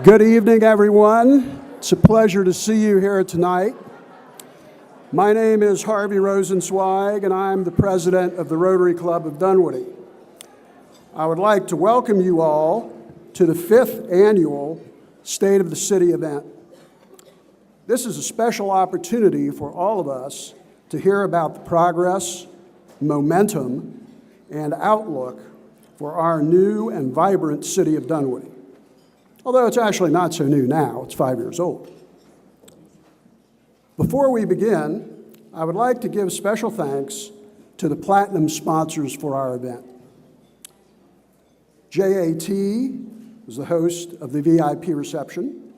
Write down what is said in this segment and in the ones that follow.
Good evening, everyone. It's a pleasure to see you here tonight. My name is Harvey Rosenzweig, and I'm the president of the Rotary Club of Dunwoody. I would like to welcome you all to the 5th annual State of the City event. This is a special opportunity for all of us to hear about the progress, momentum, and outlook for our new and vibrant city of Dunwoody. Although it's actually not so new now, it's 5 years old. Before we begin, I would like to give special thanks to the platinum sponsors for our event. JAT is the host of the VIP reception,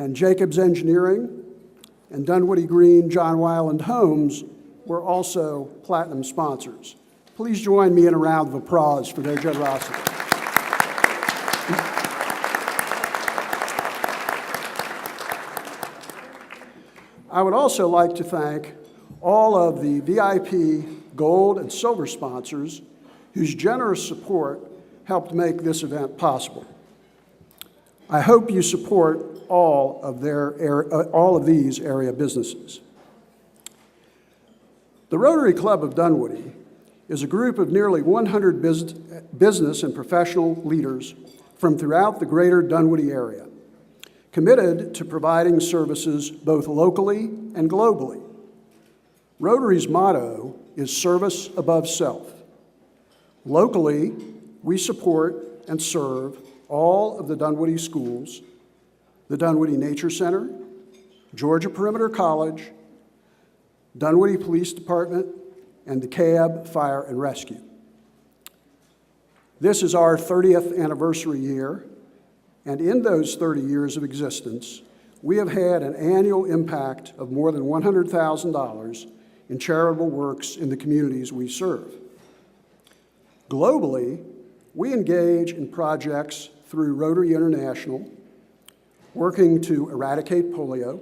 and Jacobs Engineering and Dunwoody Green John Weiland Homes were also platinum sponsors. Please join me in a round of applause for their generosity. I would also like to thank all of the VIP gold and silver sponsors whose generous support helped make this event possible. I hope you support all of these area businesses. The Rotary Club of Dunwoody is a group of nearly 100 business and professional leaders from throughout the greater Dunwoody area, committed to providing services both locally and globally. Rotary's motto is service above self. Locally, we support and serve all of the Dunwoody schools, the Dunwoody Nature Center, Georgia Perimeter College, Dunwoody Police Department, and the CAB Fire and Rescue. This is our 30th anniversary year, and in those 30 years of existence, we have had an annual impact of more than $100,000 in charitable works in the communities we serve. Globally, we engage in projects through Rotary International, working to eradicate polio,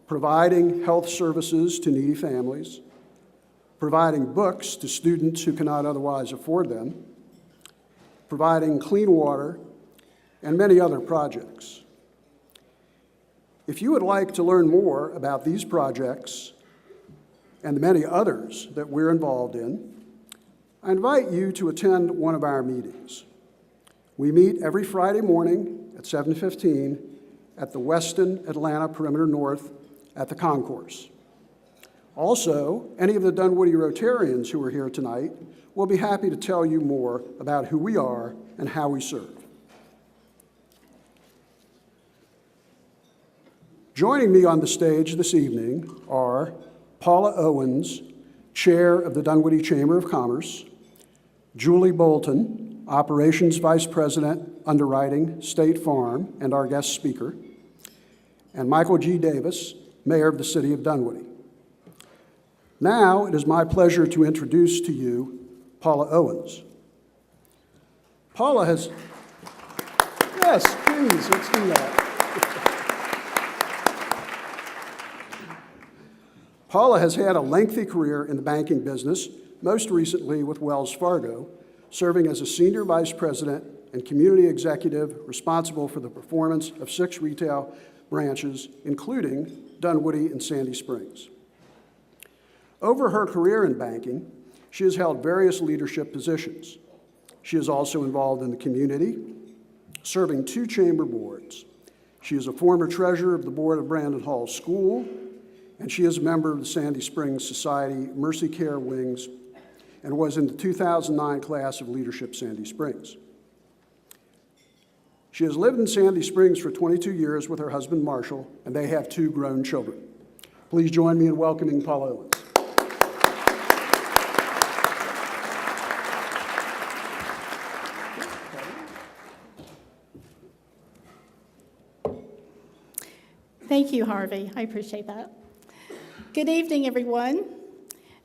providing health services to needy families, providing books to students who cannot otherwise afford them, providing clean water, and many other projects. If you would like to learn more about these projects and the many others that we're involved in, I invite you to attend one of our meetings. We meet every Friday morning at 7:15 at the Westin Atlanta Perimeter North at the Concourse. Also, any of the Dunwoody Rotarians who are here tonight will be happy to tell you more about who we are and how we serve. Joining me on the stage this evening are Paula Owens, Chair of the Dunwoody Chamber of Commerce, Julie Bolton, Operations Vice President, Underwriting, State Farm, and our guest speaker, and Michael G. Davis, Mayor of the City of Dunwoody. Now it is my pleasure to introduce to you Paula Owens. Paula has, yes, please, let's do that. Paula has had a lengthy career in the banking business, most recently with Wells Fargo, serving as a senior vice president and community executive responsible for the performance of 6 retail branches, including Dunwoody and Sandy Springs. Over her career in banking, she has held various leadership positions. She is also involved in the community, serving 2 chamber boards. She is a former treasurer of the board of Brandon Hall School, and she is a member of the Sandy Springs Society Mercy Care Wings and was in the 2009 class of Leadership Sandy Springs. She has lived in Sandy Springs for 22 years with her husband Marshall, and they have 2 grown children. Please join me in welcoming Paula Owens. Thank you, Harvey. I appreciate that. Good evening, everyone.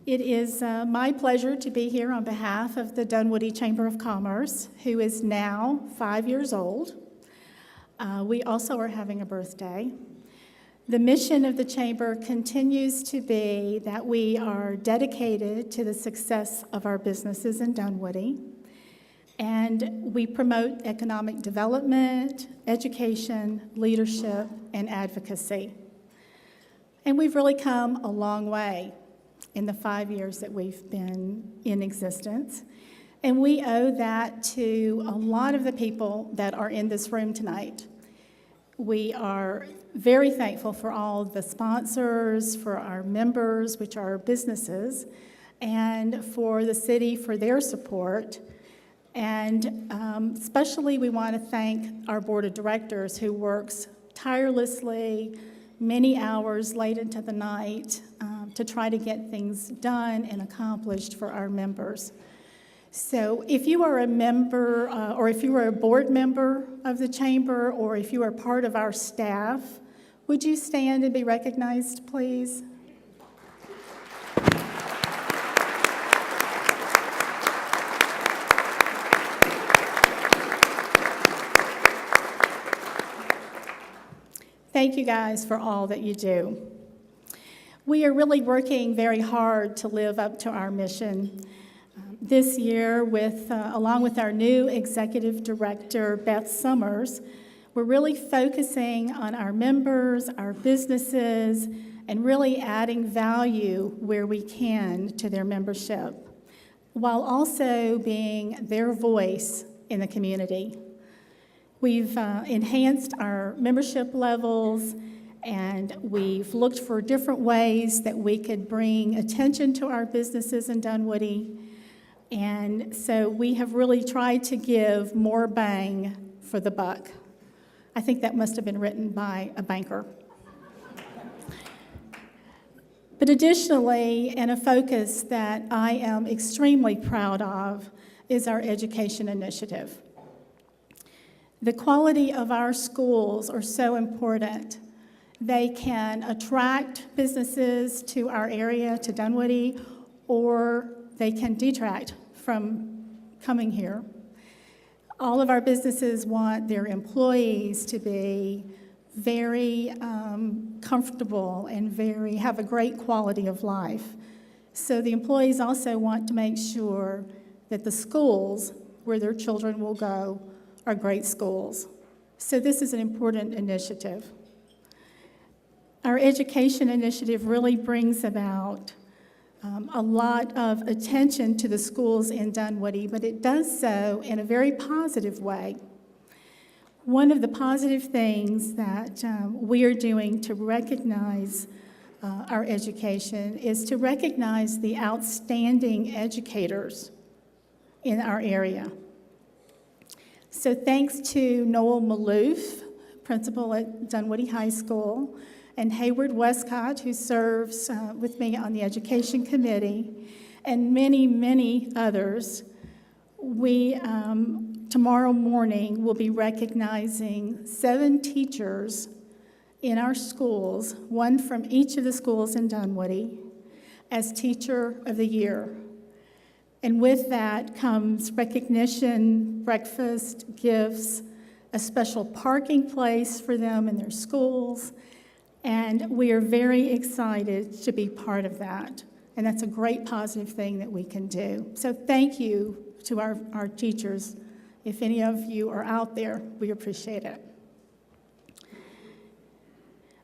It is my pleasure to be here on behalf of the Dunwoody Chamber of Commerce, who is now 5 years old. We also are having a birthday. The mission of the Chamber continues to be that we are dedicated to the success of our businesses in Dunwoody, And we promote economic development, education, leadership, and advocacy. And we've really come a long way in the 5 years that we've been in existence. And we owe that to a lot of the people that are in this room tonight. We are very thankful for all the sponsors, for our members, which are businesses, and for the city for their support. And especially we want to thank our board of directors who works tirelessly, many hours late into the night to try to get things done and accomplished for our members. So if you are a member, or if you are a board member of the chamber, or if you are part of our staff, would you stand and be recognized, please? Thank you guys for all that you do. We are really working very hard to live up to our mission. This year, along with our new executive director, Beth Summers, we're really focusing on our members, our businesses, and really adding value where we can to their membership, while also being their voice in the community. We've enhanced our membership levels, and we've looked for different ways that we could bring attention to our businesses in Dunwoody. And so we have really tried to give more bang for the buck. I think that must have been written by a banker. But additionally, and a focus that I am extremely proud of, is our education initiative. The quality of our schools are so important. They can attract businesses to our area, to Dunwoody, or they can detract from coming here. All of our businesses want their employees to be very comfortable and have a great quality of life. So the employees also want to make sure that the schools where their children will go are great schools. So this is an important initiative. Our education initiative really brings about a lot of attention to the schools in Dunwoody, but it does so in a very positive way. One of the positive things that we are doing to recognize our education is to recognize the outstanding educators in our area. So thanks to Noel Maloof, principal at Dunwoody High School, and Hayward Westcott, who serves with me on the education committee, and many, many others, we tomorrow morning will be recognizing 7 teachers in our schools, one from each of the schools in Dunwoody, as Teacher of the Year. And with that comes recognition, breakfast, gifts, a special parking place for them in their schools, and we are very excited to be part of that. And that's a great positive thing that we can do. So thank you to our teachers. If any of you are out there, we appreciate it.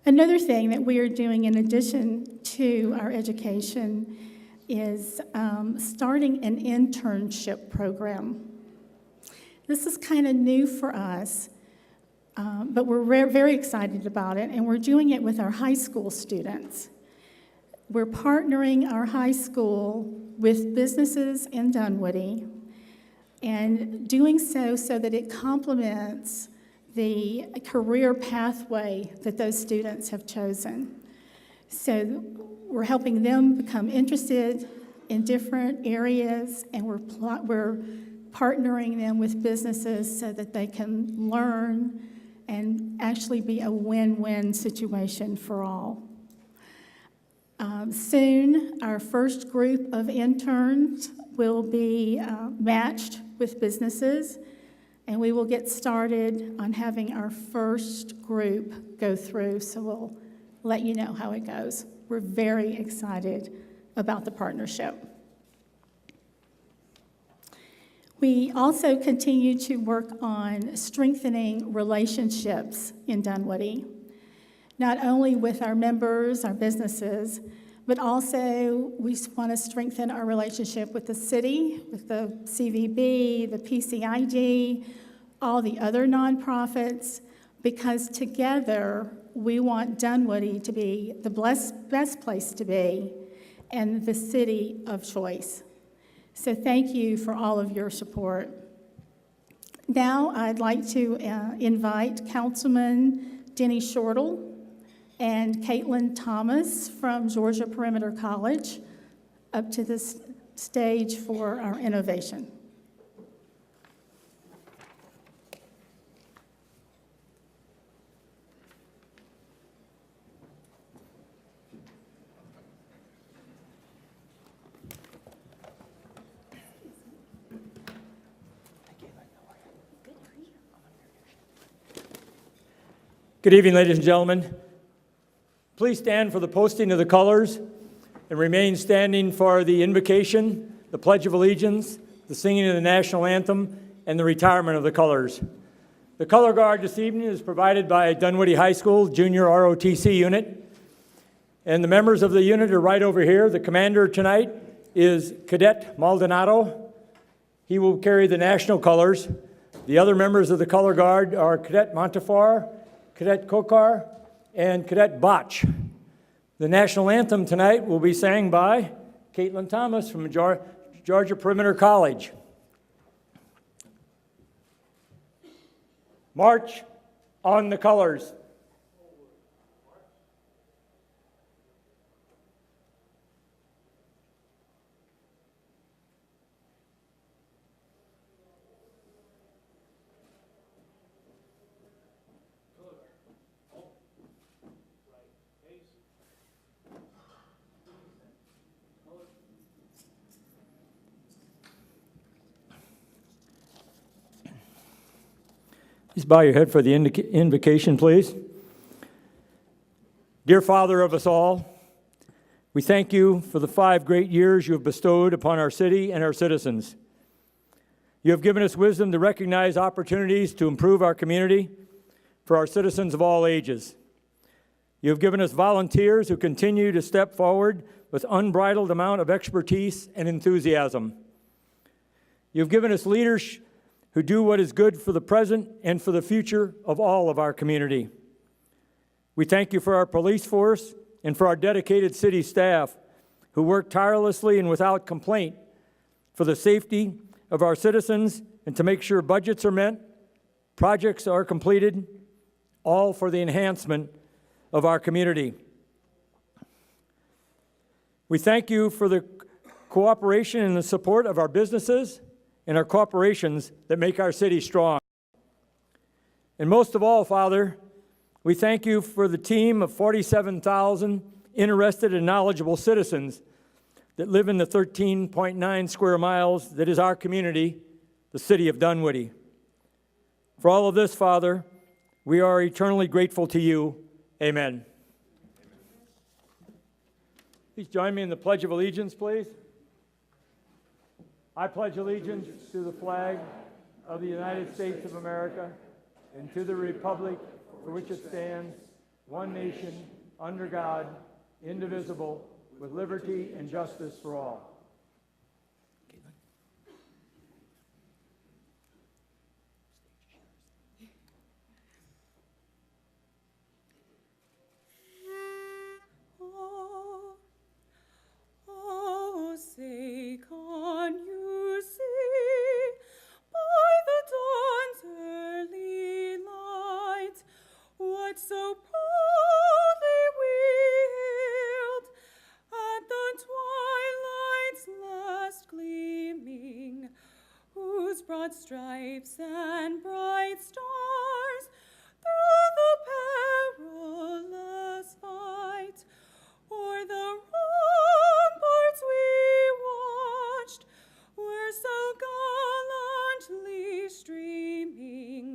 Another thing that we are doing in addition to our education is starting an internship program. This is kind of new for us, but we're very excited about it, and we're doing it with our high school students. We're partnering our high school with businesses in Dunwoody and doing so that it complements the career pathway that those students have chosen. So we're helping them become interested in different areas, and we're partnering them with businesses so that they can learn and actually be a win-win situation for all. Soon, our first group of interns will be matched with businesses, and we will get started on having our first group go through, so we'll let you know how it goes. We're very excited about the partnership. We also continue to work on strengthening relationships in Dunwoody, not only with our members, our businesses, but also we want to strengthen our relationship with the city, with the CVB, the PCID, all the other nonprofits, because together we want Dunwoody to be the best place to be and the city of choice. So thank you for all of your support. Now I'd like to invite Councilman Denny Shortle and Caitlin Thomas from Georgia Perimeter College up to this stage for our innovation. Good evening, ladies and gentlemen. Please stand for the posting of the colors and remain standing for the invocation, the Pledge of Allegiance, the singing of the national anthem, and the retirement of the colors. The color guard this evening is provided by Dunwoody High School Junior ROTC unit, and the members of the unit are right over here. The commander tonight is Cadet Maldonado. He will carry the national colors. The other members of the color guard are Cadet Montefar, Cadet Kokar, and Cadet Botch. The national anthem tonight will be sang by Caitlin Thomas from Georgia Perimeter College. March on the colors. Please bow your head for the invocation, please. Dear Father of us all, we thank you for the 5 great years you have bestowed upon our city and our citizens. You have given us wisdom to recognize opportunities to improve our community for our citizens of all ages. You have given us volunteers who continue to step forward with unbridled amount of expertise and enthusiasm. You have given us leaders who do what is good for the present and for the future of all of our community. We thank you for our police force and for our dedicated city staff who work tirelessly and without complaint for the safety of our citizens and to make sure budgets are met, projects are completed, all for the enhancement of our community. We thank you for the cooperation and the support of our businesses and our corporations that make our city strong. And most of all, Father, we thank you for the team of 47,000 interested and knowledgeable citizens that live in the 13.9 square miles that is our community, the city of Dunwoody. For all of this, Father, we are eternally grateful to you. Amen. Please join me in the Pledge of Allegiance, please. I pledge allegiance to the flag of the United States of America and to the republic for which it stands, one nation, under God, indivisible, with liberty and justice for all. Say, can you see by the dawn's early light what so proudly we hailed at the twilight's last gleaming, whose broad stripes and bright stars through the perilous fight o'er the ramparts we watched were so gallantly streaming,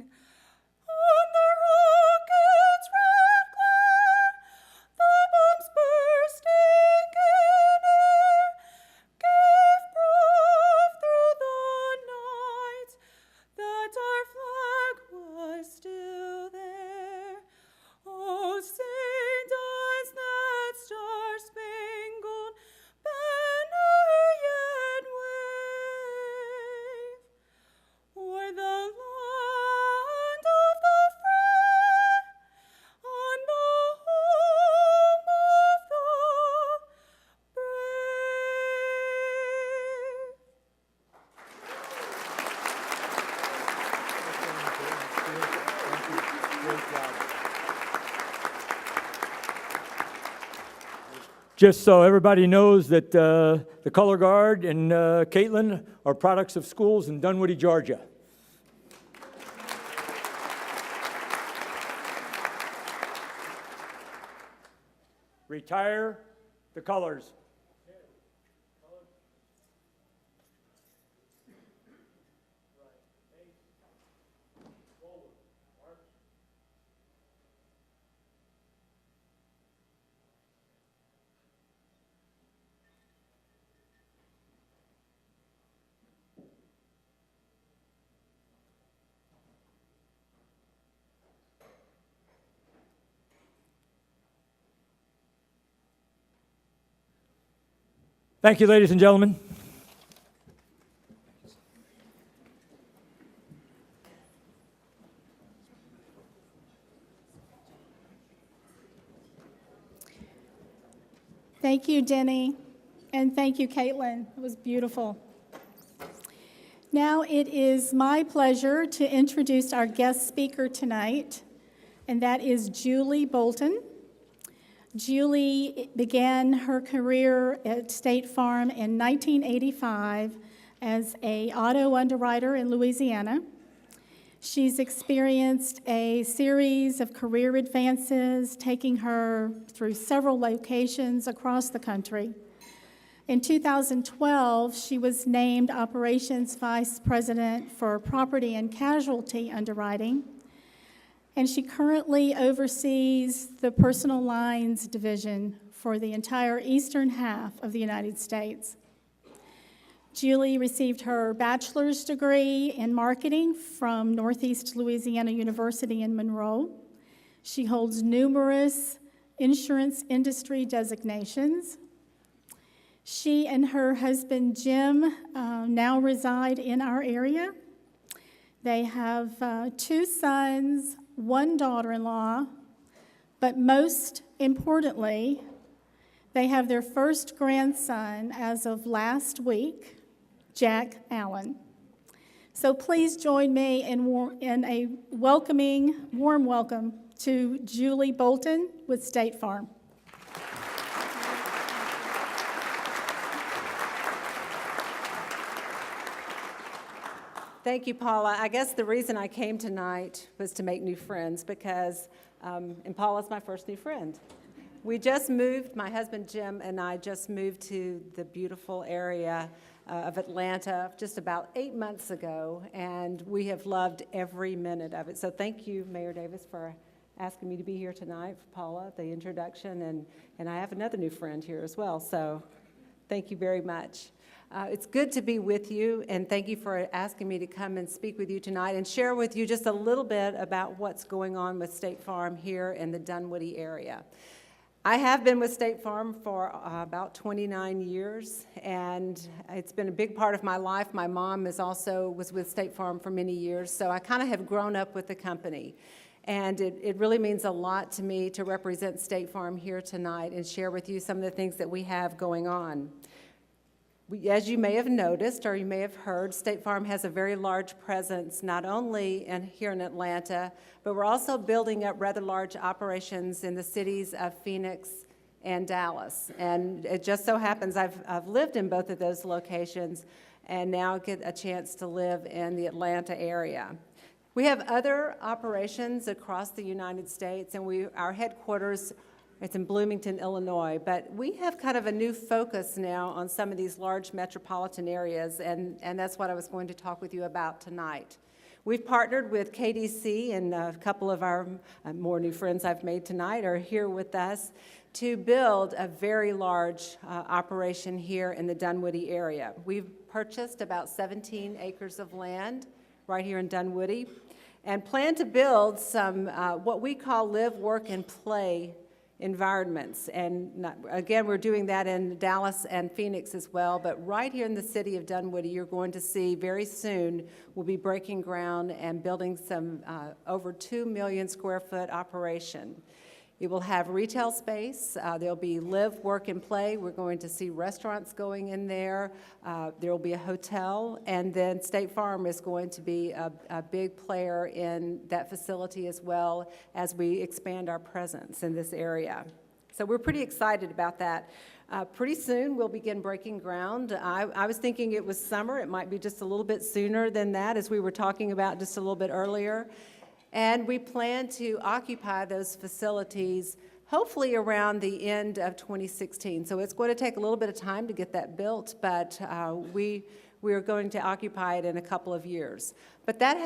on the rocket's red glare Just so everybody knows that the color guard and Caitlin are products of schools in Dunwoody, Georgia. Retire the colors. Thank you, ladies and gentlemen. Thank you, Denny, and thank you, Caitlin. It was beautiful. Now it is my pleasure to introduce our guest speaker tonight, and that is Julie Bolton. Julie began her career at State Farm in 1985 as an auto underwriter in Louisiana. She's experienced a series of career advances, taking her through several locations across the country. In 2012, she was named Operations Vice President for Property and Casualty Underwriting, and she currently oversees the personal lines division for the entire eastern half of the United States. Julie received her bachelor's degree in marketing from Northeast Louisiana University in Monroe. She holds numerous insurance industry designations. She and her husband, Jim, now reside in our area. They have 2 sons, 1 daughter-in-law, but most importantly, they have their first grandson as of last week, Jack Allen. So please join me in a warm welcome to Julie Bolton with State Farm. Thank you, Paula. I guess the reason I came tonight was to make new friends because, and Paula's my first new friend. We just moved, my husband Jim and I just moved to the beautiful area of Atlanta just about 8 months ago, and we have loved every minute of it. So thank you, Mayor Davis, for asking me to be here tonight, for Paula, the introduction, and I have another new friend here as well, so thank you very much. It's good to be with you, and thank you for asking me to come and speak with you tonight and share with you just a little bit about what's going on with State Farm here in the Dunwoody area. I have been with State Farm for about 29 years, and it's been a big part of my life. My mom was with State Farm for many years, so I kind of have grown up with the company. And it really means a lot to me to represent State Farm here tonight and share with you some of the things that we have going on. As you may have noticed or you may have heard, State Farm has a very large presence not only here in Atlanta, but we're also building up rather large operations in the cities of Phoenix and Dallas. And it just so happens I've lived in both of those locations and now get a chance to live in the Atlanta area. We have other operations across the United States, and our headquarters, it's in Bloomington, Illinois, but we have kind of a new focus now on some of these large metropolitan areas, and that's what I was going to talk with you about tonight. We've partnered with KDC, and a couple of our more new friends I've made tonight are here with us to build a very large operation here in the Dunwoody area. We've purchased about 17 acres of land right here in Dunwoody and plan to build some what we call live, work, and play environments. And again, we're doing that in Dallas and Phoenix as well, but right here in the city of Dunwoody, you're going to see very soon we'll be breaking ground and building some over 2 million square foot operation. It will have retail space. There'll be live, work, and play. We're going to see restaurants going in there. There will be a hotel, and then State Farm is going to be a big player in that facility as well as we expand our presence in this area. So we're pretty excited about that. Pretty soon, we'll begin breaking ground. I was thinking it was summer. It might be just a little bit sooner than that, as we were talking about just a little bit earlier. And we plan to occupy those facilities hopefully around the end of 2016. So it's going to take a little bit of time to get that built, but we are going to occupy it in a couple of years. But that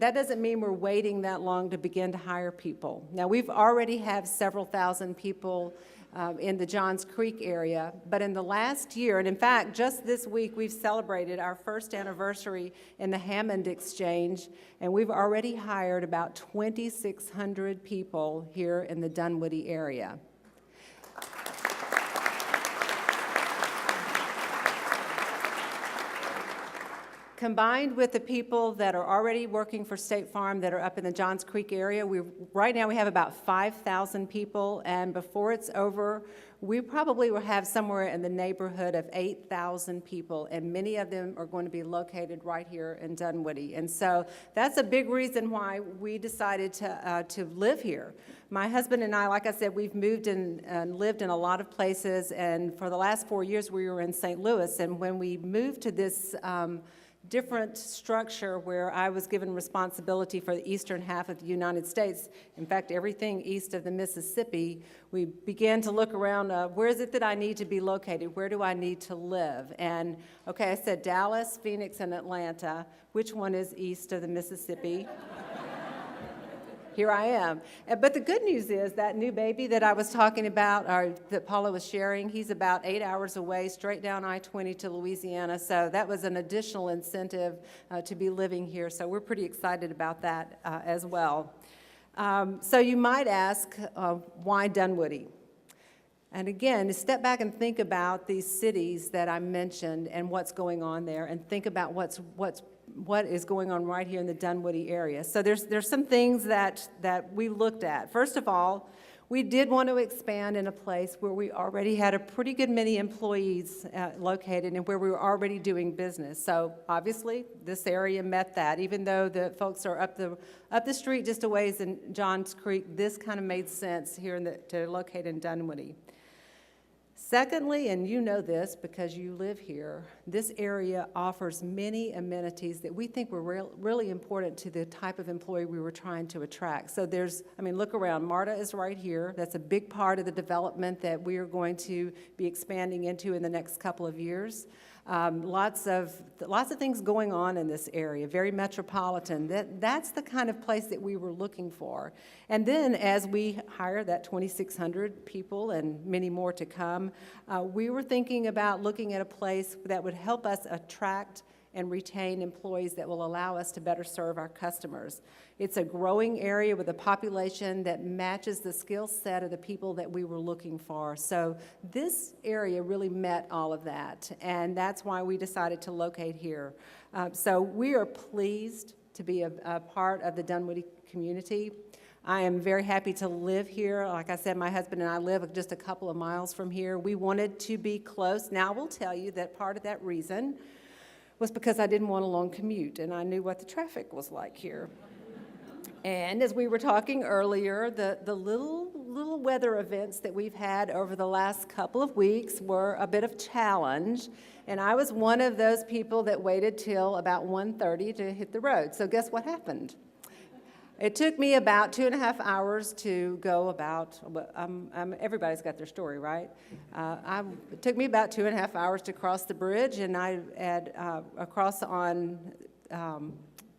doesn't mean we're waiting that long to begin to hire people. Now, we've already have several thousand people in the Johns Creek area, but in the last year, and in fact, just this week, we've celebrated our first anniversary in the Hammond Exchange, and we've already hired about 2,600 people here in the Dunwoody area. Combined with the people that are already working for State Farm that are up in the Johns Creek area, right now we have about 5,000 people, and before it's over, we probably will have somewhere in the neighborhood of 8,000 people, and many of them are going to be located right here in Dunwoody. And so that's a big reason why we decided to live here. My husband and I, like I said, we've moved and lived in a lot of places, and for the last 4 years we were in St. Louis, and when we moved to this different structure where I was given responsibility for the eastern half of the United States, in fact, everything east of the Mississippi, we began to look around, where is it that I need to be located? Where do I need to live? And, okay, I said Dallas, Phoenix, and Atlanta. Which one is east of the Mississippi? Here I am. But the good news is that new baby that I was talking about, or that Paula was sharing, he's about 8 hours away, straight down I-20 to Louisiana. So that was an additional incentive to be living here. So we're pretty excited about that as well. So you might ask, why Dunwoody? And again, to step back and think about these cities that I mentioned and what's going on there, and think about what is going on right here in the Dunwoody area. So there's some things that we looked at. First of all, we did want to expand in a place where we already had a pretty good many employees located and where we were already doing business. So obviously, this area met that. Even though the folks are up the street just a ways in Johns Creek, this kind of made sense here to locate in Dunwoody. Secondly, and you know this because you live here, this area offers many amenities that we think were really important to the type of employee we were trying to attract. So look around. MARTA is right here. That's a big part of the development that we are going to be expanding into in the next couple of years. Lots of things going on in this area, very metropolitan. That's the kind of place that we were looking for. And then as we hire that 2,600 people and many more to come, we were thinking about looking at a place that would help us attract and retain employees that will allow us to better serve our customers. It's a growing area with a population that matches the skill set of the people that we were looking for. So this area really met all of that, and that's why we decided to locate here. So we are pleased to be a part of the Dunwoody community. I am very happy to live here. Like I said, my husband and I live just a couple of miles from here. We wanted to be close. Now, I will tell you that part of that reason was because I didn't want a long commute, and I knew what the traffic was like here. And as we were talking earlier, the little weather events that we've had over the last couple of weeks were a bit of challenge, and I was one of those people that waited till about 1:30 to hit the road. So guess what happened? It took me about 2.5 hours to go about, everybody's got their story, right? It took me about 2.5 hours to cross the bridge, and I had across on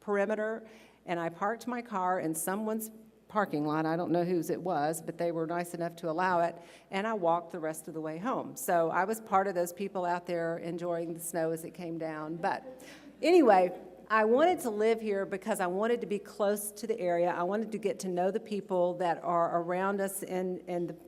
Perimeter, and I parked my car in someone's parking lot. I don't know whose it was, but they were nice enough to allow it, and I walked the rest of the way home. So I was part of those people out there enjoying the snow as it came down. But anyway, I wanted to live here because I wanted to be close to the area. I wanted to get to know the people that are around us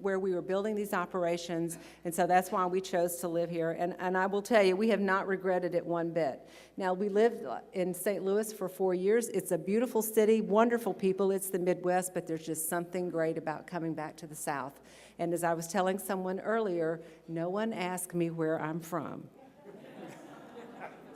where we were building these operations, and so that's why we chose to live here. And I will tell you, we have not regretted it one bit. Now, we lived in St. Louis for 4 years. It's a beautiful city, wonderful people. It's the Midwest, but there's just something great about coming back to the South. And as I was telling someone earlier, no one asked me where I'm from.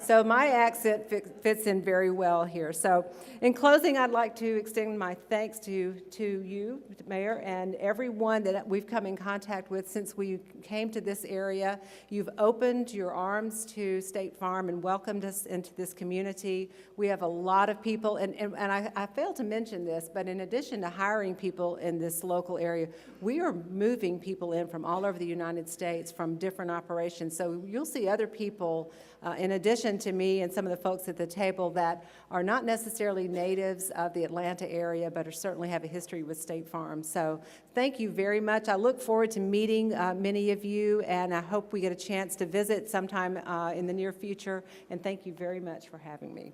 So my accent fits in very well here. So in closing, I'd like to extend my thanks to you, Mayor, and everyone that we've come in contact with since we came to this area. You've opened your arms to State Farm and welcomed us into this community. We have a lot of people, and I failed to mention this, but in addition to hiring people in this local area, we are moving people in from all over the United States from different operations. So you'll see other people, in addition to me and some of the folks at the table, that are not necessarily natives of the Atlanta area, but certainly have a history with State Farm. So thank you very much. I look forward to meeting many of you, and I hope we get a chance to visit sometime in the near future. And thank you very much for having me.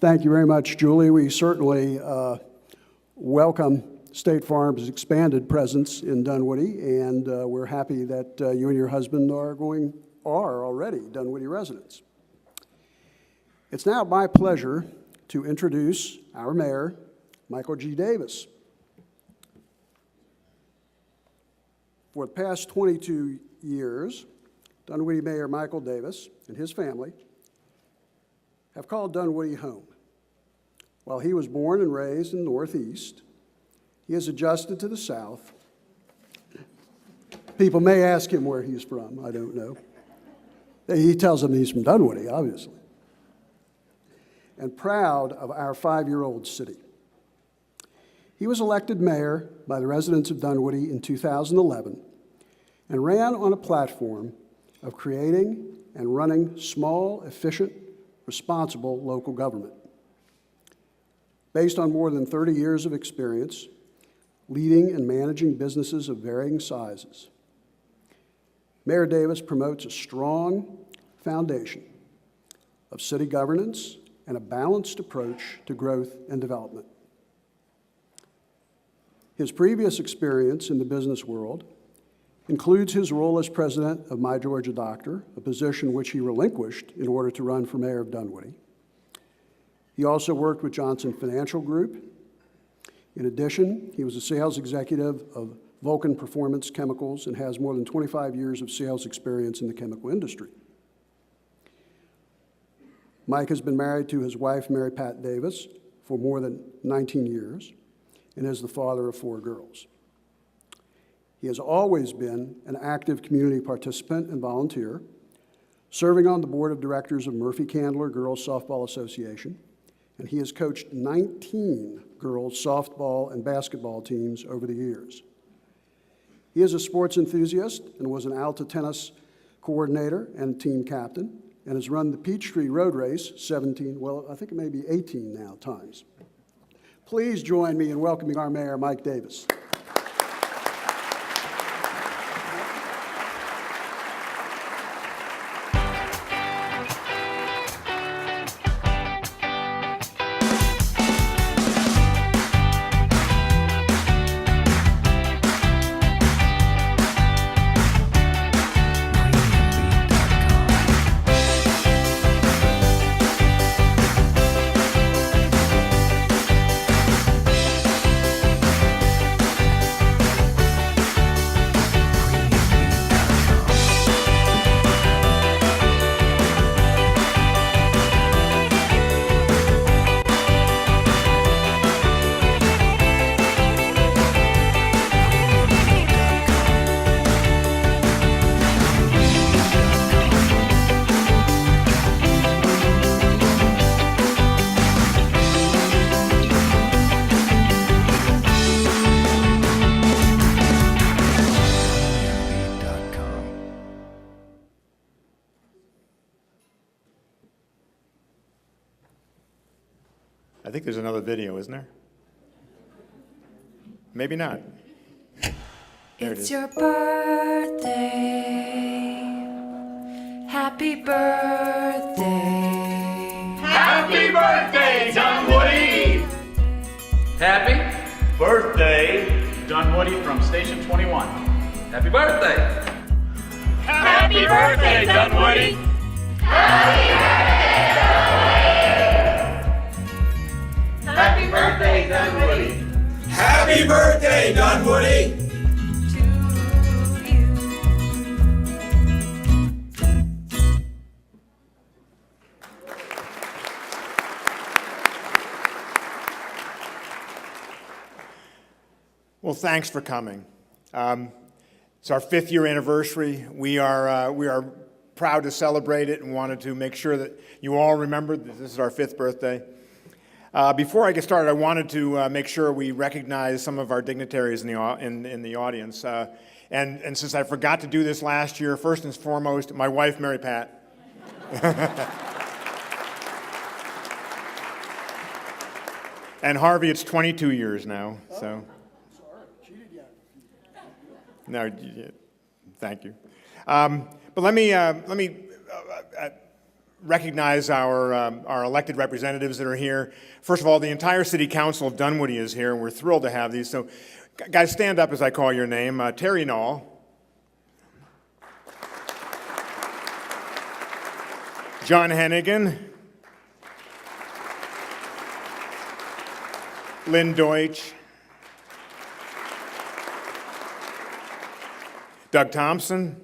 Thank you very much, Julie. We certainly welcome State Farm's expanded presence in Dunwoody, and we're happy that you and your husband are already Dunwoody residents. It's now my pleasure to introduce our mayor, Michael G. Davis. For the past 22 years, Dunwoody Mayor Michael Davis and his family have called Dunwoody home. While he was born and raised in the Northeast, he has adjusted to the South. People may ask him where he's from. I don't know. He tells them he's from Dunwoody, obviously. And proud of our 5-year-old city. He was elected mayor by the residents of Dunwoody in 2011 and ran on a platform of creating and running small, efficient, responsible local government. Based on more than 30 years of experience leading and managing businesses of varying sizes, Mayor Davis promotes a strong foundation of city governance and a balanced approach to growth and development. His previous experience in the business world includes his role as president of My Georgia Doctor, a position which he relinquished in order to run for mayor of Dunwoody. He also worked with Johnson Financial Group. In addition, he was a sales executive of Vulcan Performance Chemicals and has more than 25 years of sales experience in the chemical industry. Mike has been married to his wife, Mary Pat Davis, for more than 19 years and is the father of 4 girls. He has always been an active community participant and volunteer, serving on the board of directors of Murphy Candler Girls Softball Association, and he has coached 19 girls softball and basketball teams over the years. He is a sports enthusiast and was an Alta tennis coordinator and team captain, and has run the Peachtree Road Race 17, well, I think it may be 18 now, times. Please join me in welcoming our mayor, Mike Davis. I think there's another video, isn't there? Maybe not. There it It's is. your birthday. Happy birthday. Happy birthday, Dunwoody! Happy Birthday, Dunwoody from Station 21. Happy birthday! Happy birthday, Dunwoody! Happy birthday, Happy birthday, Dunwoody! to you. Well, thanks for coming. It's our 5th year anniversary. We are proud to celebrate it and wanted to make sure that you all remember that this is our 5th birthday. Before I get started, I wanted to make sure we recognize some of our dignitaries in the audience. And since I forgot to do this last year, first and foremost, my wife, Mary Pat. And Harvey, it's 22 years now, so. No, thank you. But let me recognize our elected representatives that are here. First of all, the entire City Council of Dunwoody is here, and we're thrilled to have these. So, guys, stand up as I call your name. Terry Knoll. John Hennigan. Lynn Deutsch. Doug Thompson.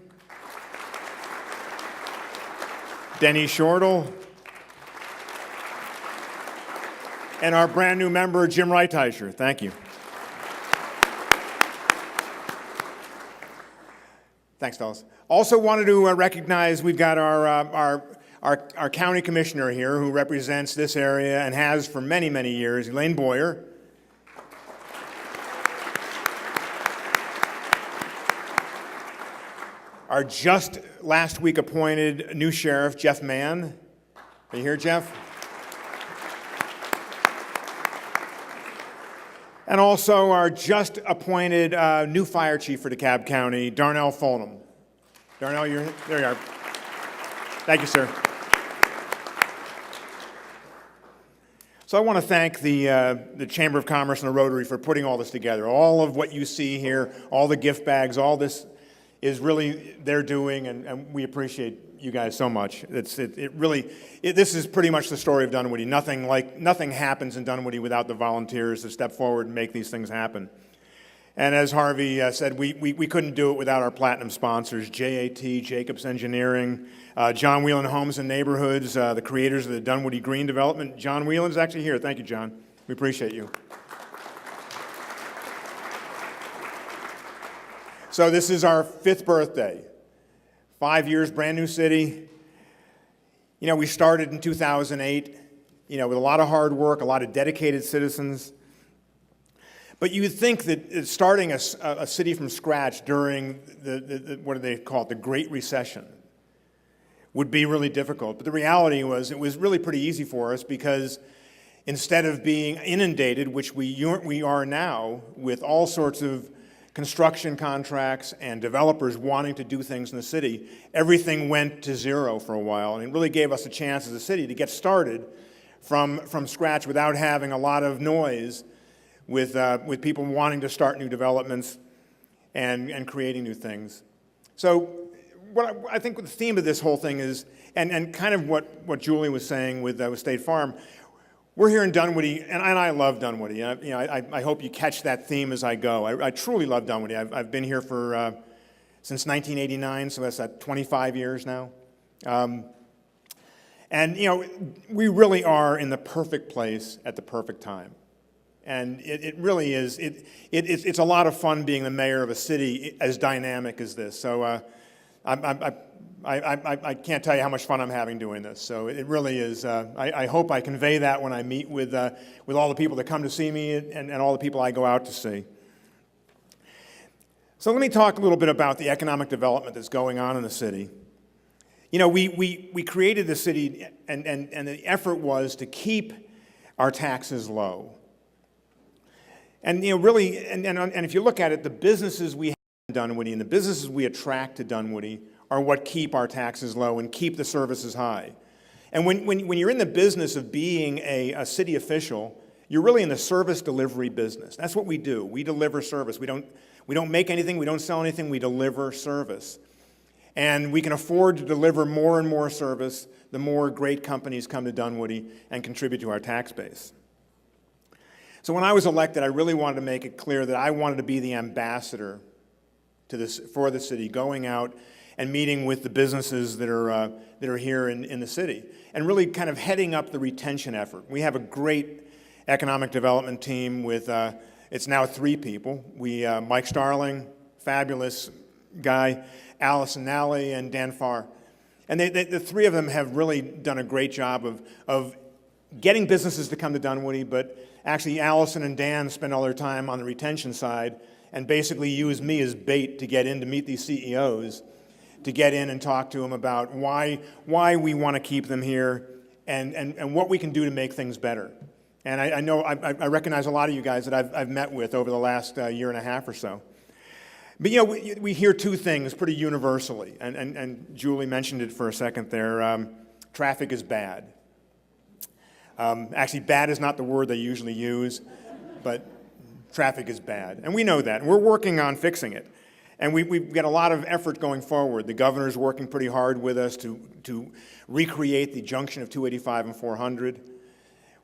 Denny Shortle. And our brand new member, Jim Reiteicher. Thank you. Thanks, fellas. Also wanted to recognize we've got our county commissioner here who represents this area and has for many, many years, Elaine Boyer. Our just last week appointed new sheriff, Jeff Mann. Are you here, Jeff? And also our just appointed new fire chief for DeKalb County, Darnell Fulham. Darnell, there you are. Thank you, sir. So I want to thank the Chamber of Commerce and the Rotary for putting all this together. All of what you see here, all the gift bags, all this is really their doing, and we appreciate you guys so much. This is pretty much the story of Dunwoody. Nothing happens in Dunwoody without the volunteers to step forward and make these things happen. And as Harvey said, we couldn't do it without our platinum sponsors, JAT, Jacobs Engineering, John Whelan Homes and Neighborhoods, the creators of the Dunwoody Green Development. John Whelan is actually here. Thank you, John. We appreciate you. So this is our 5th birthday. 5 years, brand new city. You know, we started in 2008, with a lot of hard work, a lot of dedicated citizens. But you would think that starting a city from scratch during what do they call it, the Great Recession, would be really difficult. But the reality was it was really pretty easy for us because instead of being inundated, which we are now, with all sorts of construction contracts and developers wanting to do things in the city, everything went to zero for a while, and it really gave us a chance as a city to get started from scratch without having a lot of noise with people wanting to start new developments and creating new things. So what I think the theme of this whole thing is, and kind of what Julie was saying with State Farm, we're here in Dunwoody, and I love Dunwoody. I hope you catch that theme as I go. I truly love Dunwoody. I've been here since 1989, so that's 25 years now. And we really are in the perfect place at the perfect time. And it really is. It's a lot of fun being the mayor of a city as dynamic as this. So I can't tell you how much fun I'm having doing this. So it really is. I hope I convey that when I meet with all the people that come to see me and all the people I go out to see. So let me talk a little bit about the economic development that's going on in the city. We created the city, and the effort was to keep our taxes low. And really, and if you look at it, the businesses we have in Dunwoody and the businesses we attract to Dunwoody are what keep our taxes low and keep the services high. And when you're in the business of being a city official, you're really in the service delivery business. That's what we do. We deliver service. We don't make anything. We don't sell anything. We deliver service. And we can afford to deliver more and more service the more great companies come to Dunwoody and contribute to our tax base. So when I was elected, I really wanted to make it clear that I wanted to be the ambassador for the city, going out and meeting with the businesses that are here in the city, and really kind of heading up the retention effort. We have a great economic development team with, it's now 3 people. Mike Starling, fabulous guy, Allison Nally, and Dan Farr. And the 3 of them have really done a great job of getting businesses to come to Dunwoody, but actually Allison and Dan spend all their time on the retention side and basically use me as bait to get in to meet these CEOs, to get in and talk to them about why we want to keep them here and what we can do to make things better. And I know I recognize a lot of you guys that I've met with over the last year and a half or so. But we hear 2 things pretty universally, and Julie mentioned it for a second there. Traffic is bad. Actually, bad is not the word they usually use, but traffic is bad. And we know that, and we're working on fixing it. And we've got a lot of effort going forward. The governor's working pretty hard with us to recreate the junction of 285 and 400.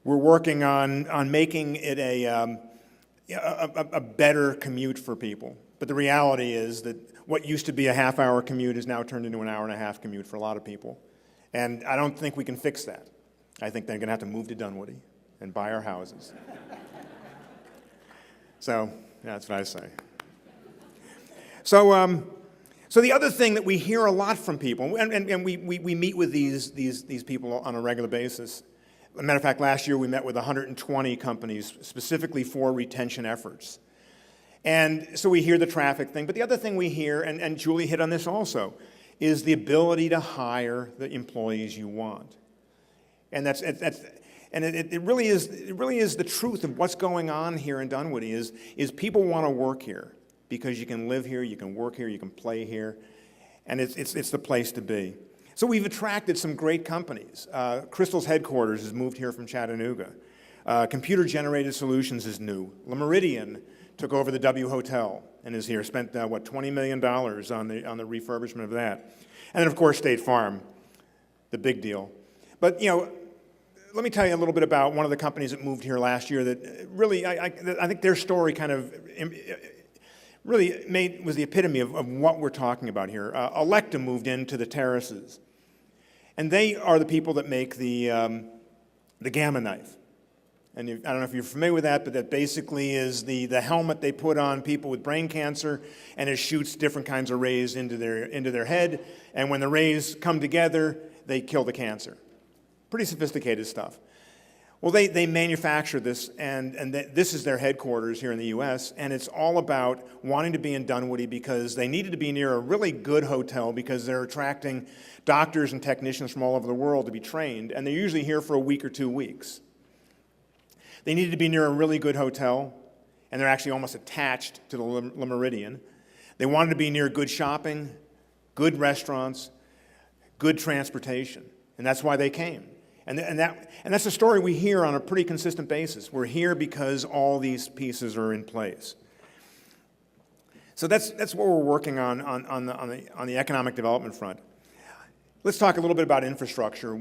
We're working on making it a better commute for people. But the reality is that what used to be a half-hour commute is now turned into an hour-and-a-half commute for a lot of people. And I don't think we can fix that. I think they're going to have to move to Dunwoody and buy our houses. So that's what I say. So the other thing that we hear a lot from people, and we meet with these people on a regular basis. As a matter of fact, last year we met with 120 companies specifically for retention efforts. And so we hear the traffic thing, but the other thing we hear, and Julie hit on this also, is the ability to hire the employees you want. And it really is the truth of what's going on here in Dunwoody is people want to work here because you can live here, you can work here, you can play here, and it's the place to be. So we've attracted some great companies. Crystal's headquarters has moved here from Chattanooga. Computer Generated Solutions is new. Le Meridian took over the W Hotel and is here. Spent $20 million on the refurbishment of that, and then of course State Farm, the big deal. But let me tell you a little bit about one of the companies that moved here last year that really, I think their story kind of really was the epitome of what we're talking about here. Electa moved into the terraces, and they are the people that make the Gamma knife. And I don't know if you're familiar with that, but that basically is the helmet they put on people with brain cancer, and it shoots different kinds of rays into their head, and when the rays come together, they kill the cancer. Pretty sophisticated stuff. Well, they manufacture this, and this is their headquarters here in the U.S., and it's all about wanting to be in Dunwoody because they needed to be near a really good hotel because they're attracting doctors and technicians from all over the world to be trained, and they're usually here for a week or 2 weeks. They needed to be near a really good hotel, and they're actually almost attached to the Le Meridian. They wanted to be near good shopping, good restaurants, good transportation, and that's why they came. And that's a story we hear on a pretty consistent basis. We're here because all these pieces are in place. So that's what we're working on the economic development front. Let's talk a little bit about infrastructure.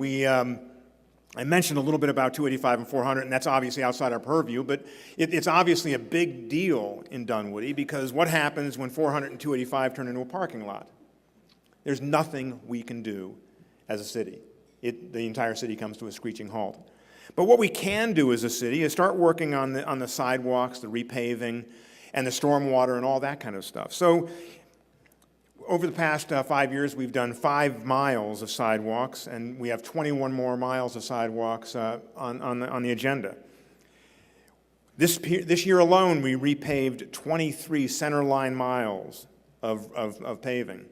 I mentioned a little bit about 285 and 400, and that's obviously outside our purview, but it's obviously a big deal in Dunwoody because what happens when 400 and 285 turn into a parking lot? There's nothing we can do as a city. The entire city comes to a screeching halt. But what we can do as a city is start working on the sidewalks, the repaving, and the stormwater and all that kind of stuff. So over the past 5 years, we've done 5 miles of sidewalks, and we have 21 more miles of sidewalks on the agenda. This year alone, we repaved 23 centerline miles of paving.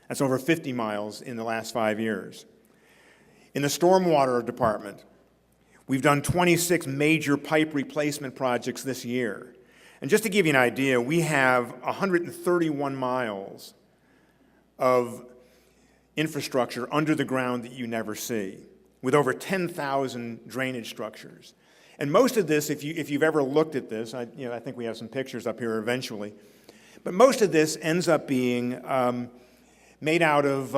That's over 50 miles in the last 5 years. In the stormwater department, we've done 26 major pipe replacement projects this year. And just to give you an idea, we have 131 miles of infrastructure under the ground that you never see, with over 10,000 drainage structures. And most of this, if you've ever looked at this, I think we have some pictures up here eventually, but most of this ends up being made out of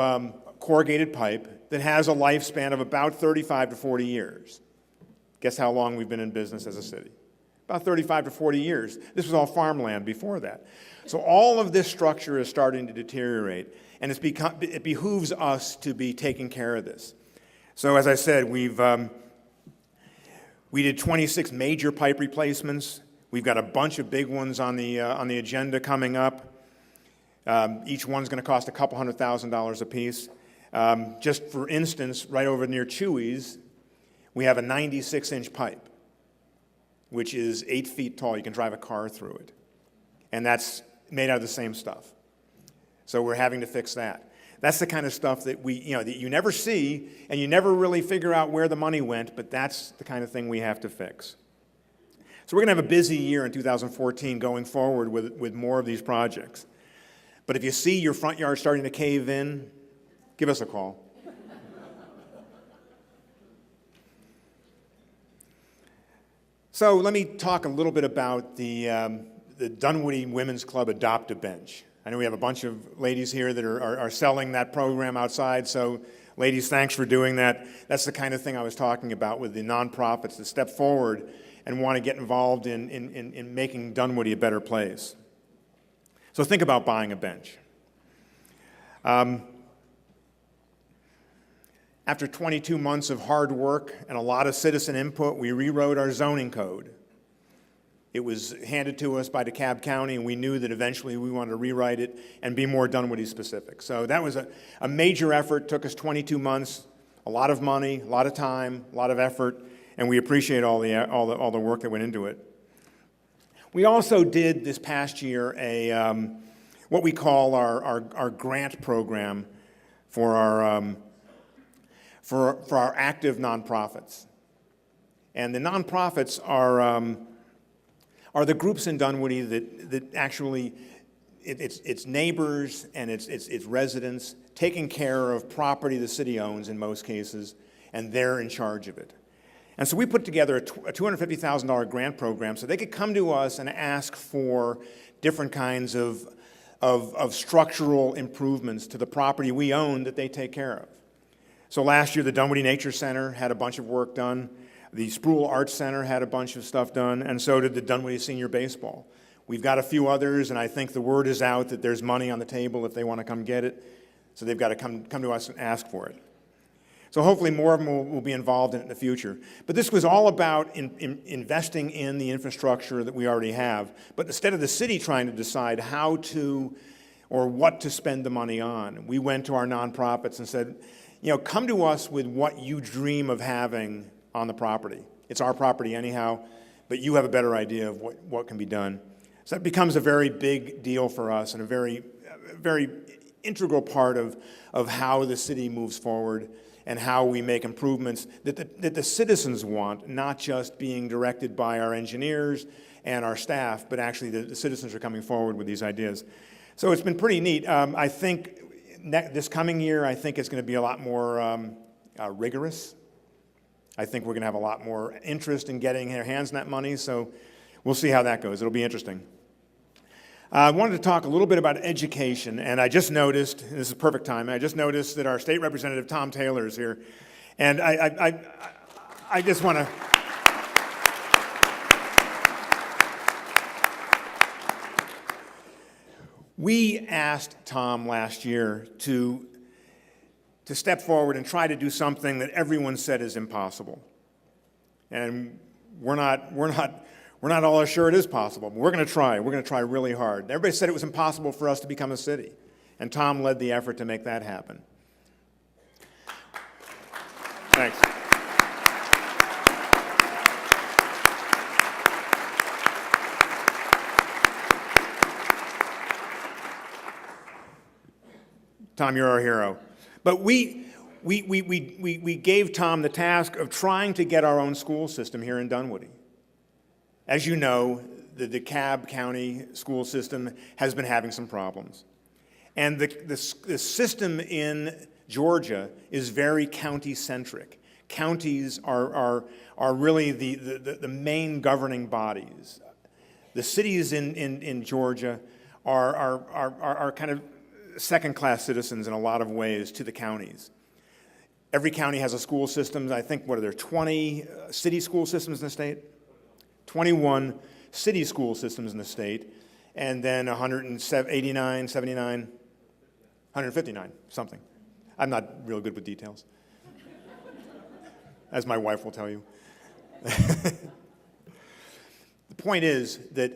corrugated pipe that has a lifespan of about 35 to 40 years. Guess how long we've been in business as a city? about 35 to 40 years. This was all farmland before that. So all of this structure is starting to deteriorate, and it behooves us to be taking care of this. So as I said, we did 26 major pipe replacements. We've got a bunch of big ones on the agenda coming up. Each one's going to cost a couple $100,000 apiece. Just for instance, right over near Chewy's, we have a 96-inch pipe, which is 8 feet tall. You can drive a car through it. And that's made out of the same stuff. So we're having to fix that. That's the kind of stuff that that you never see, and you never really figure out where the money went, but that's the kind of thing we have to fix. So we're going to have a busy year in 2014 going forward with more of these projects. But if you see your front yard starting to cave in, give us a call. So let me talk a little bit about the Dunwoody Women's Club Adopt-A-Bench. I know we have a bunch of ladies here that are selling that program outside, so ladies, thanks for doing that. That's the kind of thing I was talking about with the nonprofits that step forward and want to get involved in making Dunwoody a better place. So think about buying a bench. After 22 months of hard work and a lot of citizen input, we rewrote our zoning code. It was handed to us by DeKalb County, and we knew that eventually we wanted to rewrite it and be more Dunwoody specific. So that was a major effort, took us 22 months, a lot of money, a lot of time, a lot of effort, and we appreciate all the work that went into it. We also did this past year what we call our grant program for our active nonprofits. And the nonprofits are the groups in Dunwoody that actually, it's neighbors and it's residents taking care of property the city owns in most cases, and they're in charge of it. And so we put together a $250,000 grant program so they could come to us and ask for different kinds of structural improvements to the property we own that they take care of. So last year, the Dunwoody Nature Center had a bunch of work done. The Sproul Arts Center had a bunch of stuff done, and so did the Dunwoody Senior Baseball. We've got a few others, and I think the word is out that there's money on the table if they want to come get it. So they've got to come to us and ask for it. So hopefully more of them will be involved in it in the future. But this was all about investing in the infrastructure that we already have. But instead of the city trying to decide how to or what to spend the money on, we went to our nonprofits and said, come to us with what you dream of having on the property. It's our property anyhow, but you have a better idea of what can be done. So that becomes a very big deal for us and a very integral part of how the city moves forward and how we make improvements that the citizens want, not just being directed by our engineers and our staff, but actually the citizens are coming forward with these ideas. So it's been pretty neat. I think this coming year, I think it's going to be a lot more rigorous. I think we're going to have a lot more interest in getting their hands on that money, so we'll see how that goes. It'll be interesting. I wanted to talk a little bit about education, and I just noticed, this is perfect time, I just noticed that our state representative, Tom Taylor, is here. And I just want to... We asked Tom last year to step forward and try to do something that everyone said is impossible. And we're not all sure it is possible, but we're going to try. We're going to try really hard. Everybody said it was impossible for us to become a city, and Tom led the effort to make that happen. Thanks. Tom, you're our hero. But we gave Tom the task of trying to get our own school system here in Dunwoody. As you know, the DeKalb County school system has been having some problems. And the system in Georgia is very county-centric. Counties are really the main governing bodies. The cities in Georgia are kind of second-class citizens in a lot of ways to the counties. Every county has a school system. I think, what are there, 20 city school systems in the state? 21 city school systems in the state, and then 189, 79, 159, something. I'm not real good with details, as my wife will tell you. The point is that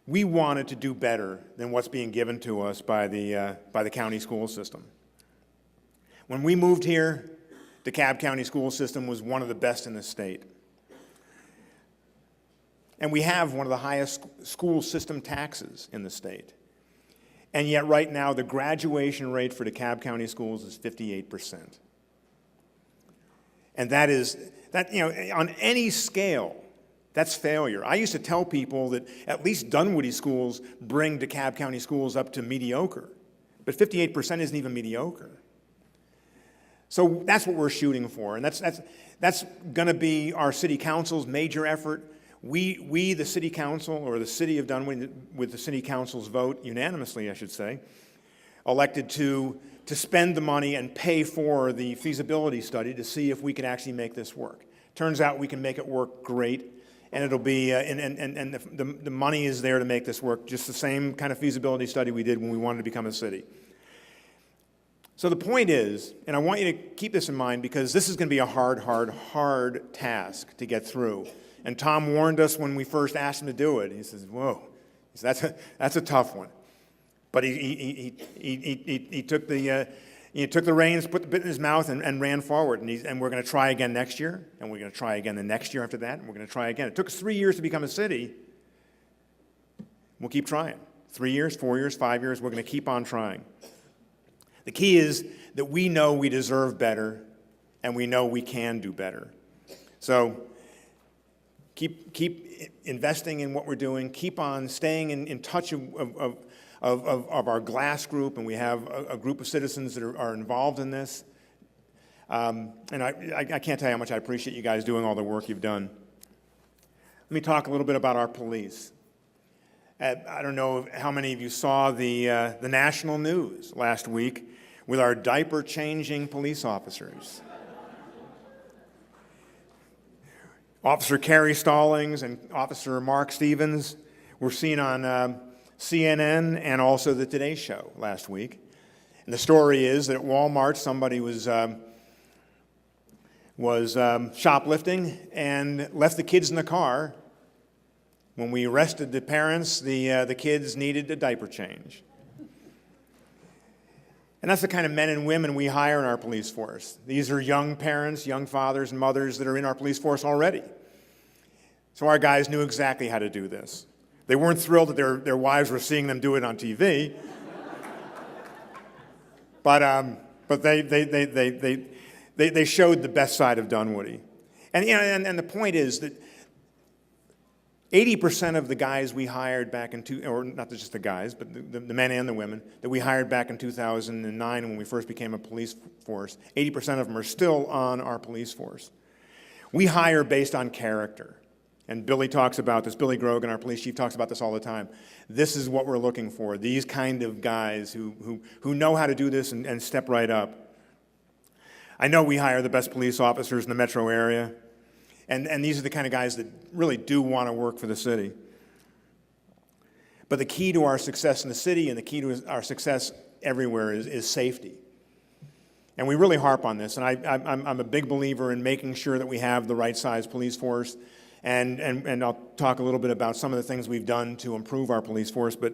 we wanted to do better than what's being given to us by the county school system. When we moved here, the DeKalb County school system was one of the best in the state. And we have one of the highest school system taxes in the state. And yet right now, the graduation rate for the DeKalb County schools is 58%. And that is, on any scale, that's failure. I used to tell people that at least Dunwoody schools bring DeKalb County schools up to mediocre. But 58% isn't even mediocre. So that's what we're shooting for. And that's going to be our city council's major effort. We, the city council, or the city of Dunwoody, with the city council's vote, unanimously, I should say, elected to spend the money and pay for the feasibility study to see if we can actually make this work. Turns out we can make it work great, and it'll be, the money is there to make this work, just the same kind of feasibility study we did when we wanted to become a city. So the point is, and I want you to keep this in mind because this is going to be a hard task to get through. And Tom warned us when we first asked him to do it. He says, whoa, that's a tough one. But he took the reins, put the bit in his mouth, and ran forward. And we're going to try again next year, and we're going to try again the next year after that, and we're going to try again. It took us 3 years to become a city. We'll keep trying. 3 years, 4 years, 5 years, we're going to keep on trying. The key is that we know we deserve better, and we know we can do better. So keep investing in what we're doing. Keep on staying in touch of our glass group, and we have a group of citizens that are involved in this. And I can't tell you how much I appreciate you guys doing all the work you've done. Let me talk a little bit about our police. I don't know how many of you saw the national news last week with our diaper-changing police officers. Officer Carrie Stallings and Officer Mark Stevens were seen on CNN and also the Today Show last week. And the story is that at Walmart, somebody was shoplifting and left the kids in the car. When we arrested the parents, the kids needed a diaper change. And that's the kind of men and women we hire in our police force. These are young parents, young fathers and mothers that are in our police force already. So our guys knew exactly how to do this. They weren't thrilled that their wives were seeing them do it on TV. but they showed the best side of Dunwoody. And the point is that 80% of the guys we hired back or not just the guys, but the men and the women that we hired back in 2009 when we first became a police force, 80% of them are still on our police force. We hire based on character. And Billy talks about this, Billy Grogan, our police chief, talks about this all the time. This is what we're looking for, these kind of guys who know how to do this and step right up. I know we hire the best police officers in the metro area. And these are the kind of guys that really do want to work for the city. But the key to our success in the city and the key to our success everywhere is safety. And we really harp on this. And I'm a big believer in making sure that we have the right size police force. And I'll talk a little bit about some of the things we've done to improve our police force. But,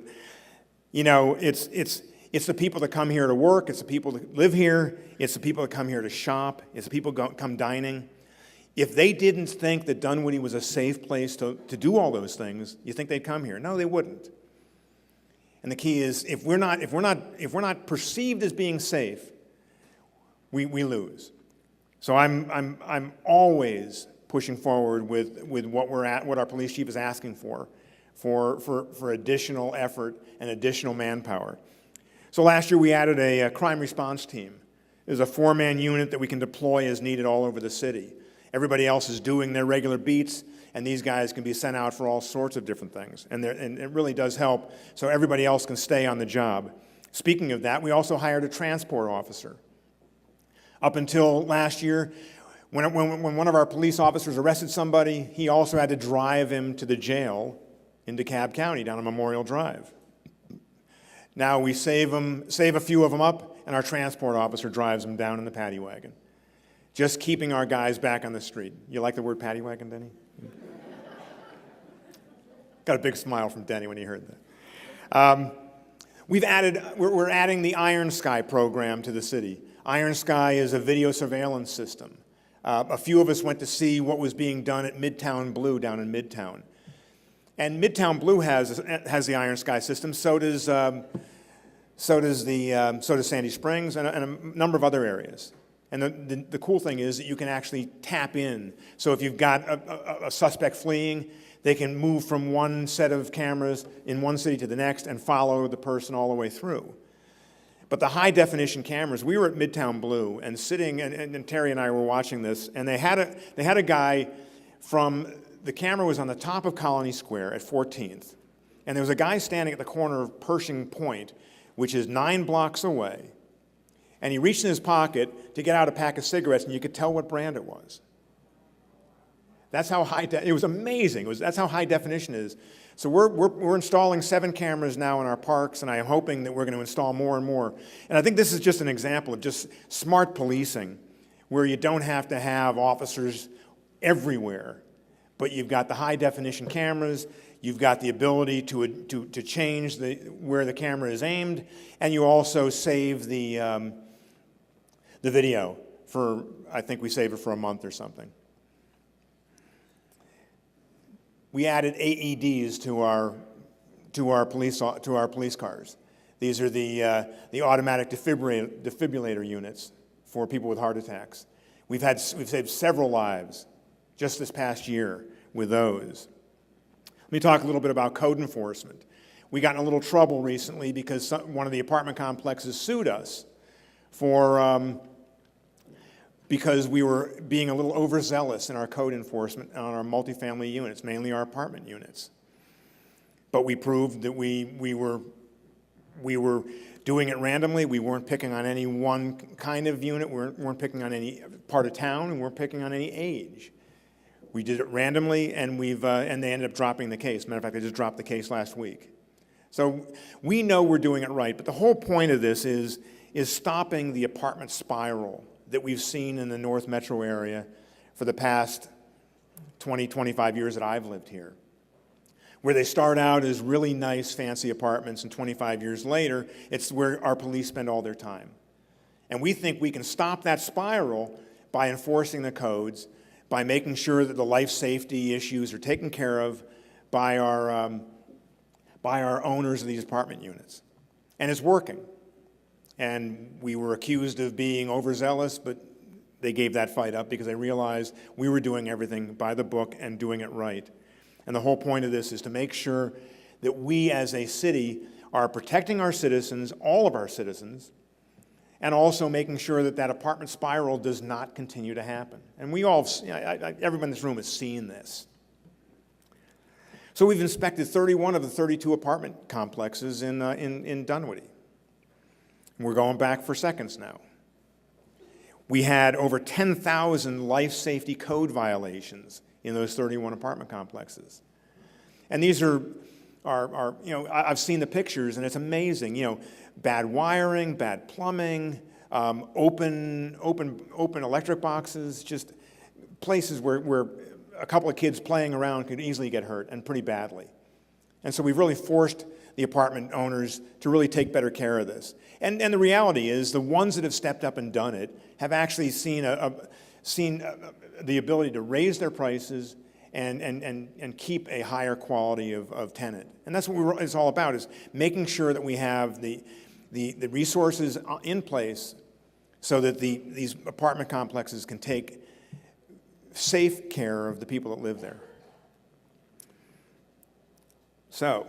it's the people that come here to work. It's the people that live here. It's the people that come here to shop. It's the people that come dining. If they didn't think that Dunwoody was a safe place to do all those things, you think they'd come here? No, they wouldn't. And the key is, if we're not perceived as being safe, we lose. So I'm always pushing forward with what our police chief is asking for additional effort and additional manpower. So last year we added a crime response team. There's a 4-man unit that we can deploy as needed all over the city. Everybody else is doing their regular beats, and these guys can be sent out for all sorts of different things. And it really does help so everybody else can stay on the job. Speaking of that, we also hired a transport officer. Up until last year, When one of our police officers arrested somebody, he also had to drive him to the jail in DeKalb County down on Memorial Drive. Now we save a few of them up, and our transport officer drives them down in the paddy wagon. Just keeping our guys back on the street. You like the word paddy wagon, Denny? Got a big smile from Denny when he heard that. We're adding the Iron Sky program to the city. Iron Sky is a video surveillance system. A few of us went to see what was being done at Midtown Blue down in Midtown. And Midtown Blue has the Iron Sky system, so does Sandy Springs and a number of other areas. And the cool thing is that you can actually tap in. So if you've got a suspect fleeing, they can move from one set of cameras in one city to the next and follow the person all the way through. But the high-definition cameras, we were at Midtown Blue and sitting, and Terry and I were watching this, and they had a guy from, the camera was on the top of Colony Square at 14th, and there was a guy standing at the corner of Pershing Point, which is 9 blocks away, and he reached in his pocket to get out a pack of cigarettes, and you could tell what brand it was. That's how it was amazing. That's how high definition is. So we're installing 7 cameras now in our parks, and I am hoping that we're going to install more and more. And I think this is just an example of just smart policing, where you don't have to have officers everywhere, but you've got the high definition cameras, you've got the ability to change where the camera is aimed, and you also save the video for, I think we save it for a month or something. We added AEDs to our police cars. These are the automatic defibrillator units for people with heart attacks. We've saved several lives just this past year with those. Let me talk a little bit about code enforcement. We got in a little trouble recently because one of the apartment complexes sued us because we were being a little overzealous in our code enforcement on our multifamily units, mainly our apartment units. But we proved that we were doing it randomly. We weren't picking on any one kind of unit. We weren't picking on any part of town. We weren't picking on any age. We did it randomly, and they ended up dropping the case. Matter of fact, they just dropped the case last week. So we know we're doing it right, but the whole point of this is stopping the apartment spiral that we've seen in the North Metro area for the past 20, 25 years that I've lived here, where they start out as really nice, fancy apartments, and 25 years later, it's where our police spend all their time. And we think we can stop that spiral by enforcing the codes, by making sure that the life safety issues are taken care of by our owners of these apartment units. And it's working. And we were accused of being overzealous, but they gave that fight up because they realized we were doing everything by the book and doing it right. And the whole point of this is to make sure that we as a city are protecting our citizens, all of our citizens, and also making sure that that apartment spiral does not continue to happen. And we all, everyone in this room has seen this. So we've inspected 31 of the 32 apartment complexes in Dunwoody. We're going back for seconds now. We had over 10,000 life safety code violations in those 31 apartment complexes. And these are I've seen the pictures, and it's amazing. Bad wiring, bad plumbing, open electric boxes, just places where a couple of kids playing around could easily get hurt, and pretty badly. And so we've really forced the apartment owners to really take better care of this. And the reality is the ones that have stepped up and done it have actually seen the ability to raise their prices and keep a higher quality of tenant. And that's what it's all about, is making sure that we have the resources in place so that these apartment complexes can take safe care of the people that live there. So,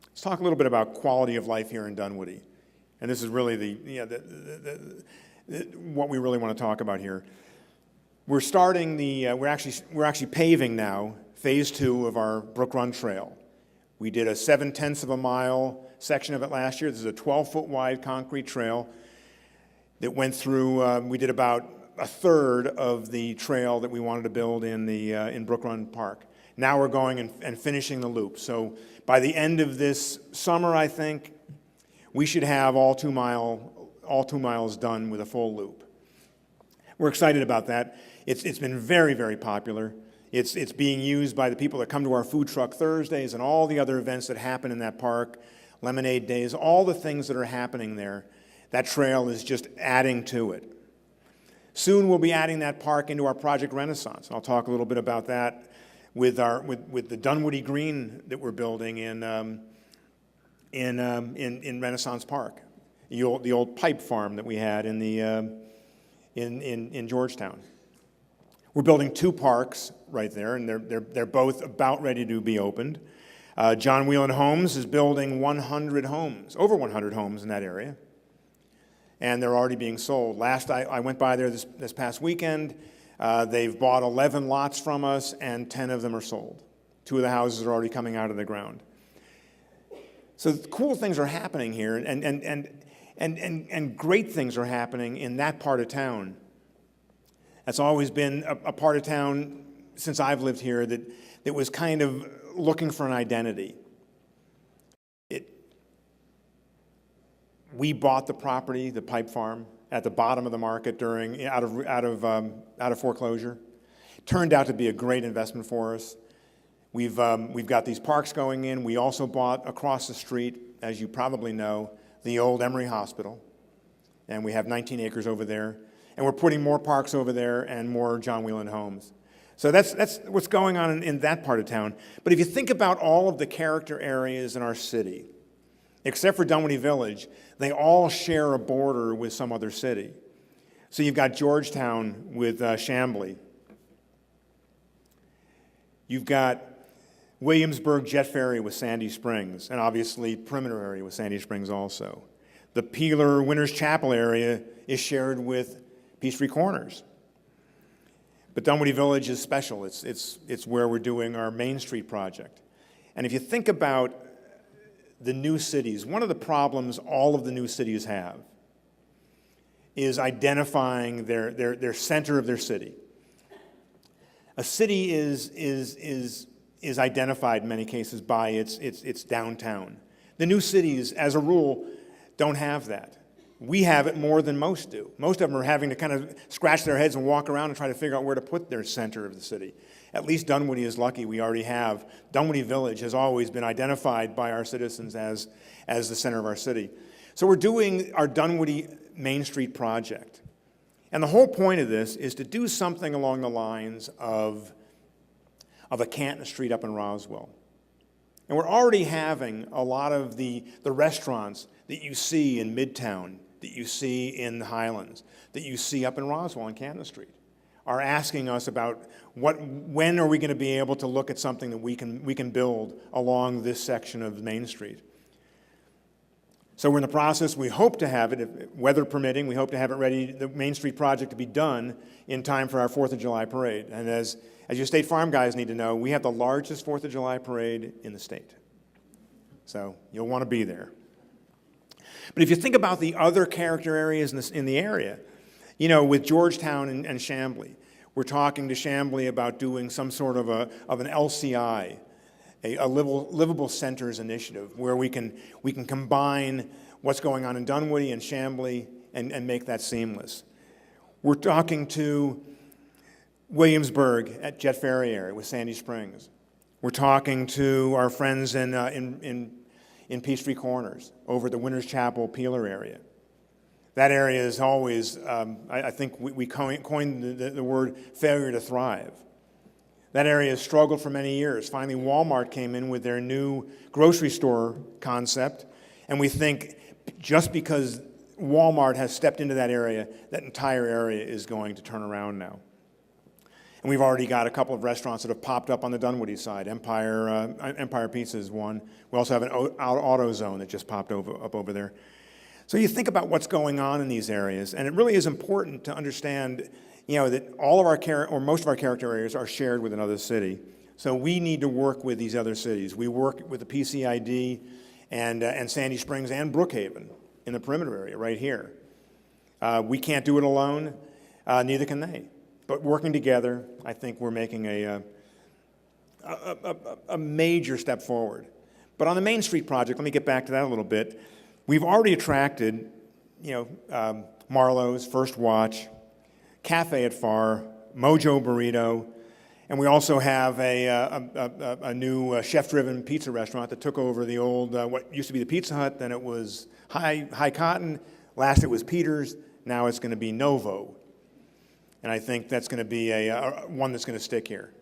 let's talk a little bit about quality of life here in Dunwoody. And this is really what we really want to talk about here. We're starting we're actually paving now phase 2 of our Brook Run Trail. We did a 7/10 of a mile section of it last year. This is a 12-foot wide concrete trail that went through, we did about a third of the trail that we wanted to build in Brook Run Park. Now we're going and finishing the loop. So by the end of this summer, I think, we should have all 2 miles done with a full loop. We're excited about that. It's been very, very popular. It's being used by the people that come to our food truck Thursdays and all the other events that happen in that park, lemonade days, all the things that are happening there. That trail is just adding to it. Soon we'll be adding that park into our Project Renaissance. I'll talk a little bit about that with the Dunwoody Green that we're building in Renaissance Park, the old pipe farm that we had in Georgetown. We're building 2 parks right there, and they're both about ready to be opened. John Whelan Homes is building 100 homes, over 100 homes in that area, and they're already being sold. Last I went by there this past weekend, they've bought 11 lots from us, and 10 of them are sold. 2 of the houses are already coming out of the ground. So cool things are happening here, and great things are happening in that part of town. That's always been a part of town since I've lived here that was kind of looking for an identity. We bought the property, the pipe farm, at the bottom of the market out of foreclosure. It turned out to be a great investment for us. We've got these parks going in. We also bought across the street, as you probably know, the old Emory Hospital, and we have 19 acres over there. And we're putting more parks over there and more John Whelan homes. So that's what's going on in that part of town. But if you think about all of the character areas in our city, except for Dunwoody Village, they all share a border with some other city. So you've got Georgetown with Chamblee. You've got Williamsburg Jet Ferry with Sandy Springs, and obviously Perimeter area with Sandy Springs also. The Peeler Winners Chapel area is shared with Peachtree Corners. But Dunwoody Village is special. It's where we're doing our Main Street project. And if you think about the new cities, one of the problems all of the new cities have is identifying their center of their city. A city is identified in many cases by its downtown. The new cities, as a rule, don't have that. We have it more than most do. Most of them are having to kind of scratch their heads and walk around and try to figure out where to put their center of the city. At least Dunwoody is lucky. We already have. Dunwoody Village has always been identified by our citizens as the center of our city. So we're doing our Dunwoody Main Street project. And the whole point of this is to do something along the lines of a Canton Street up in Roswell. And we're already having a lot of the restaurants that you see in Midtown, that you see in the Highlands, that you see up in Roswell and Canton Street, are asking us about when are we going to be able to look at something that we can build along this section of Main Street. So we're in the process. We hope to have it, if weather permitting, we hope to have it ready, the Main Street project to be done in time for our 4th of July parade. And as you State Farm guys need to know, we have the largest 4th of July parade in the state. So you'll want to be there. But if you think about the other character areas in the area, you know, with Georgetown and Chamblee, we're talking to Chamblee about doing some sort of an LCI, a livable centers initiative, where we can combine what's going on in Dunwoody and Chamblee and make that seamless. We're talking to Williamsburg at Jet Ferry area with Sandy Springs. We're talking to our friends in Peachtree Corners over at the Winners Chapel Peeler area. That area is always, I think we coined the word failure to thrive. That area has struggled for many years. Finally, Walmart came in with their new grocery store concept, and we think just because Walmart has stepped into that area, that entire area is going to turn around now. And we've already got a couple of restaurants that have popped up on the Dunwoody side. Empire Pizza is one. We also have an AutoZone that just popped up over there. So you think about what's going on in these areas, and it really is important to understand, you know, that all of our most of our character areas are shared with another city. So we need to work with these other cities. We work with the PCID and Sandy Springs and Brookhaven in the perimeter area right here. We can't do it alone. Neither can they. But working together, I think we're making a major step forward. But on the Main Street project, let me get back to that a little bit. We've already attracted, Marlowe's, First Watch, Cafe at Far, Mojo Burrito, and we also have a new chef-driven pizza restaurant that took over the old, what used to be the Pizza Hut, then it was High Cotton, last it was Peter's, now it's going to be Novo. And I think that's going to be one that's going to stick here.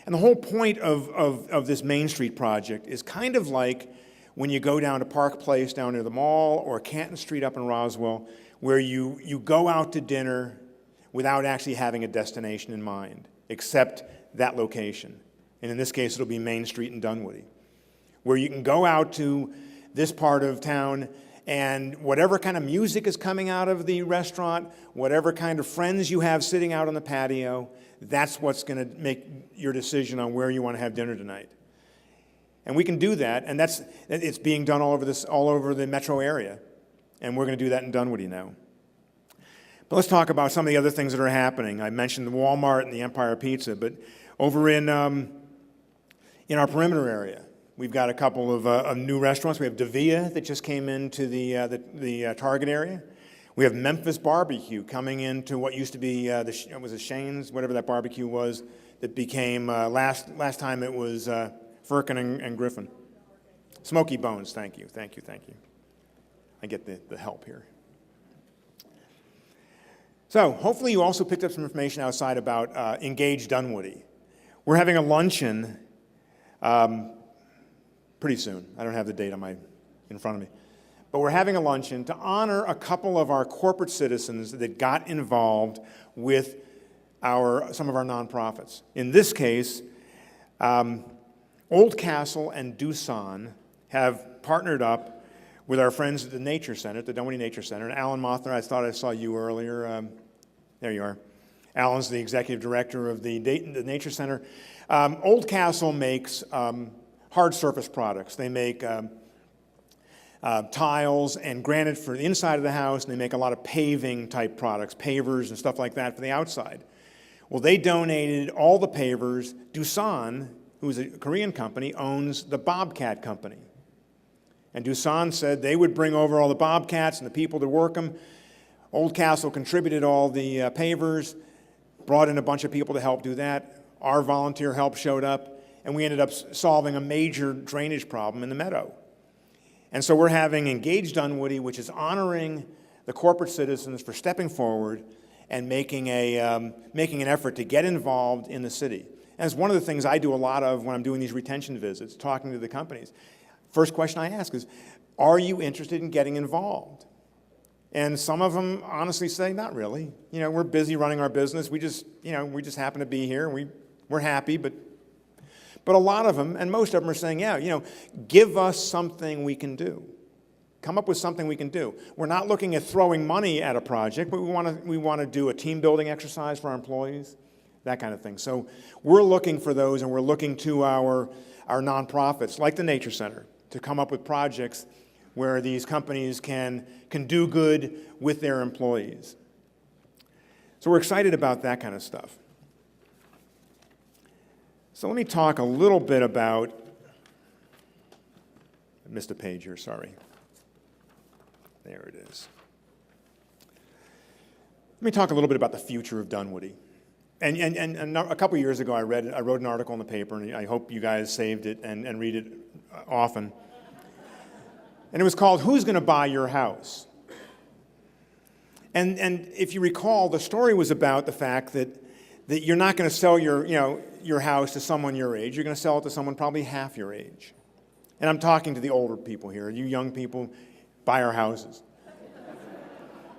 And the whole point of this Main Street project is kind of like when you go down to Park Place down near the mall or Canton Street up in Roswell, where you go out to dinner without actually having a destination in mind, except that location. And in this case, it'll be Main Street in Dunwoody, where you can go out to this part of town and whatever kind of music is coming out of the restaurant, whatever kind of friends you have sitting out on the patio, that's what's going to make your decision on where you want to have dinner tonight. And we can do that, and it's being done all over the metro area, and we're going to do that in Dunwoody now. But let's talk about some of the other things that are happening. I mentioned the Walmart and the Empire Pizza, but over in our perimeter area, we've got a couple of new restaurants. We have Davia that just came into the Target area. We have Memphis Barbecue coming into what used to be was it Shane's, whatever that barbecue was, that became last time it was Firkin and Griffin. Smoky Bones, thank you. I get the help here. So hopefully you also picked up some information outside about Engage Dunwoody. We're having a luncheon pretty soon. I don't have the date in front of me. But we're having a luncheon to honor a couple of our corporate citizens that got involved with some of our nonprofits. In this case, Old Castle and Doosan have partnered up with our friends at the Nature Center, at the Dunwoody Nature Center. And Alan Mothner, I thought I saw you earlier. There you are. Alan's the executive director of the Nature Center. Old Castle makes hard surface products. They make tiles and granite for the inside of the house, and they make a lot of paving type products, pavers and stuff like that for the outside. Well, they donated all the pavers. Doosan, who's a Korean company, owns the Bobcat Company. And Doosan said they would bring over all the Bobcats and the people to work them. Old Castle contributed all the pavers, brought in a bunch of people to help do that. Our volunteer help showed up, and we ended up solving a major drainage problem in the meadow. And so we're having Engage Dunwoody, which is honoring the corporate citizens for stepping forward and making an effort to get involved in the city. And it's one of the things I do a lot of when I'm doing these retention visits, talking to the companies. First question I ask is, are you interested in getting involved? And some of them honestly say, not really. We're busy running our business. We just happen to be here. We're happy, but a lot of them, and most of them are saying, yeah, give us something we can do. Come up with something we can do. We're not looking at throwing money at a project, but we want to do a team building exercise for our employees, that kind of thing. So we're looking for those, and we're looking to our nonprofits, like the Nature Center, to come up with projects where these companies can do good with their employees. So we're excited about that kind of stuff. So let me talk a little bit about, I missed a page here, sorry. There it is. Let me talk a little bit about the future of Dunwoody. And a couple years ago, I wrote an article in the paper, and I hope you guys saved it and read it often. And it was called, Who's Going to Buy Your House? And if you recall, the story was about the fact that you're not going to sell your house to someone your age. You're going to sell it to someone probably half your age. And I'm talking to the older people here. You young people, buy our houses.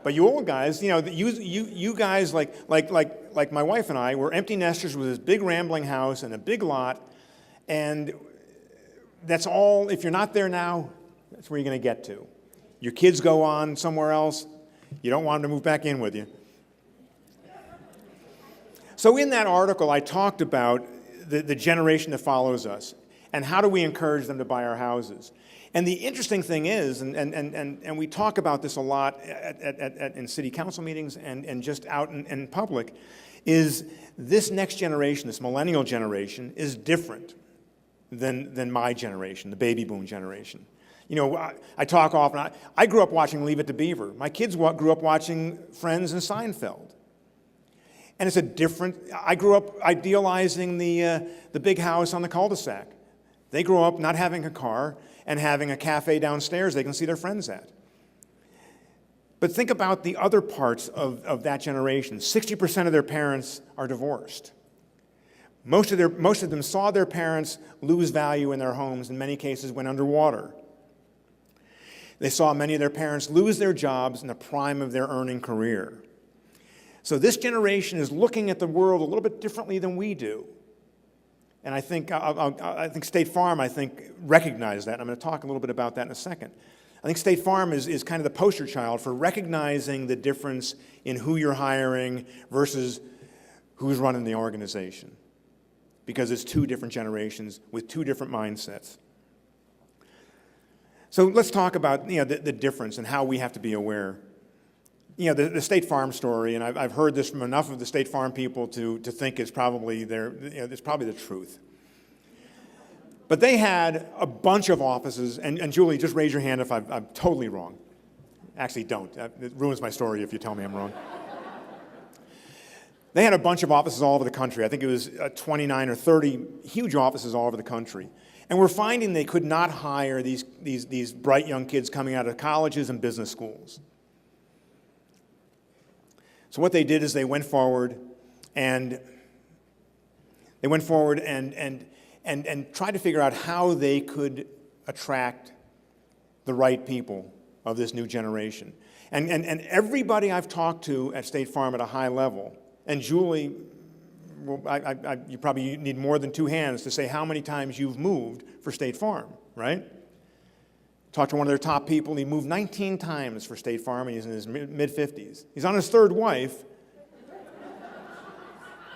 But you old guys, you guys like my wife and I, we're empty nesters with this big rambling house and a big lot, and that's all. If you're not there now, that's where you're going to get to. Your kids go on somewhere else. You don't want them to move back in with you. So in that article, I talked about the generation that follows us. And how do we encourage them to buy our houses? And the interesting thing is, and we talk about this a lot in city council meetings and just out in public, is this next generation, this millennial generation, is different than my generation, the baby boom generation. You know, I talk often, I grew up watching Leave It to Beaver. My kids grew up watching Friends and Seinfeld. And it's a different, I grew up idealizing the big house on the cul-de-sac. They grew up not having a car and having a cafe downstairs they can see their friends at. But think about the other parts of that generation. 60% of their parents are divorced. Most of them saw their parents lose value in their homes, in many cases went underwater. They saw many of their parents lose their jobs in the prime of their earning career. So this generation is looking at the world a little bit differently than we do. And I think State Farm, recognized that. And I'm going to talk a little bit about that in a second. I think State Farm is kind of the poster child for recognizing the difference in who you're hiring versus who's running the organization. Because it's two different generations with two different mindsets. So let's talk about the difference and how we have to be aware. The State Farm story, and I've heard this from enough of the State Farm people to think it's probably it's probably the truth. But they had a bunch of offices, and Julie, just raise your hand if I'm totally wrong. Actually, don't. It ruins my story if you tell me I'm wrong. They had a bunch of offices all over the country. I think it was 29 or 30 huge offices all over the country. And we're finding they could not hire these bright young kids coming out of colleges and business schools. So what they did is they went forward and tried to figure out how they could attract the right people of this new generation. And everybody I've talked to at State Farm at a high level, and Julie, you probably need more than two hands to say how many times you've moved for State Farm, right? Talked to one of their top people. He moved 19 times for State Farm, and he's in his mid-50s. He's on his third wife,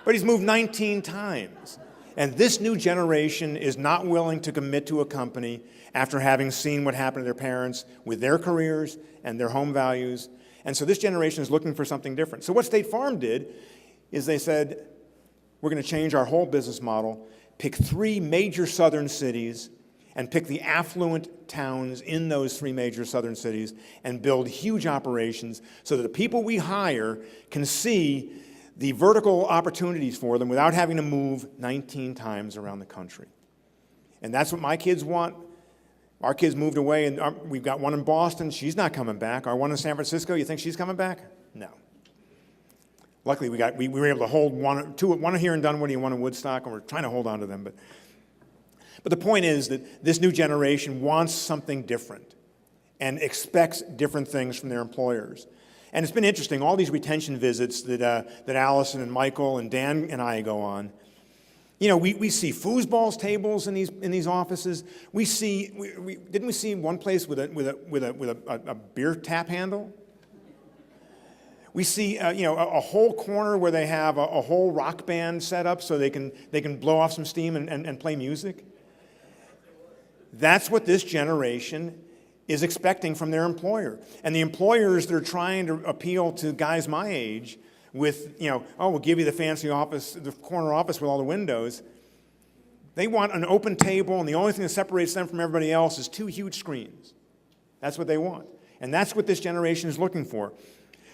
but he's moved 19 times. And this new generation is not willing to commit to a company after having seen what happened to their parents with their careers and their home values. And so this generation is looking for something different. So what State Farm did is they said, we're going to change our whole business model, pick 3 major southern cities, and pick the affluent towns in those 3 major southern cities and build huge operations so that the people we hire can see the vertical opportunities for them without having to move 19 times around the country. And that's what my kids want. Our kids moved away, and we've got one in Boston. She's not coming back. Our one in San Francisco, you think she's coming back? No. Luckily, we were able to hold one here in Dunwoody and one in Woodstock, and we're trying to hold on to them. But the point is that this new generation wants something different and expects different things from their employers. And it's been interesting, all these retention visits that Allison and Michael and Dan and I go on. We see foosball tables in these offices. Didn't we see one place with a beer tap handle? We see a whole corner where they have a whole rock band set up so they can blow off some steam and play music. That's what this generation is expecting from their employer. And the employers that are trying to appeal to guys my age with, we'll give you the fancy office, the corner office with all the windows. They want an open table, and the only thing that separates them from everybody else is 2 huge screens. That's what they want. And that's what this generation is looking for.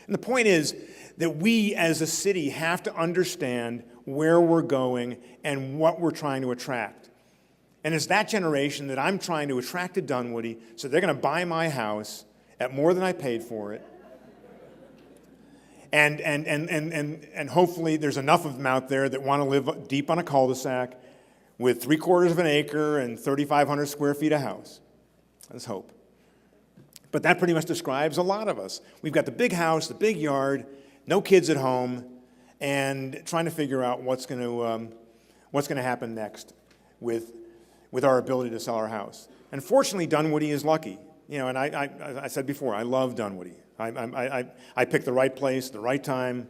And the point is that we as a city have to understand where we're going and what we're trying to attract. And it's that generation that I'm trying to attract to Dunwoody, so they're going to buy my house at more than I paid for it. And hopefully there's enough of them out there that want to live deep on a cul-de-sac with 3/4 of an acre and 3,500 square feet of house. Let's hope. But that pretty much describes a lot of us. We've got the big house, the big yard, no kids at home, and trying to figure out what's going to happen next with our ability to sell our house. And fortunately, Dunwoody is lucky. And I said before, I love Dunwoody. I picked the right place, the right time,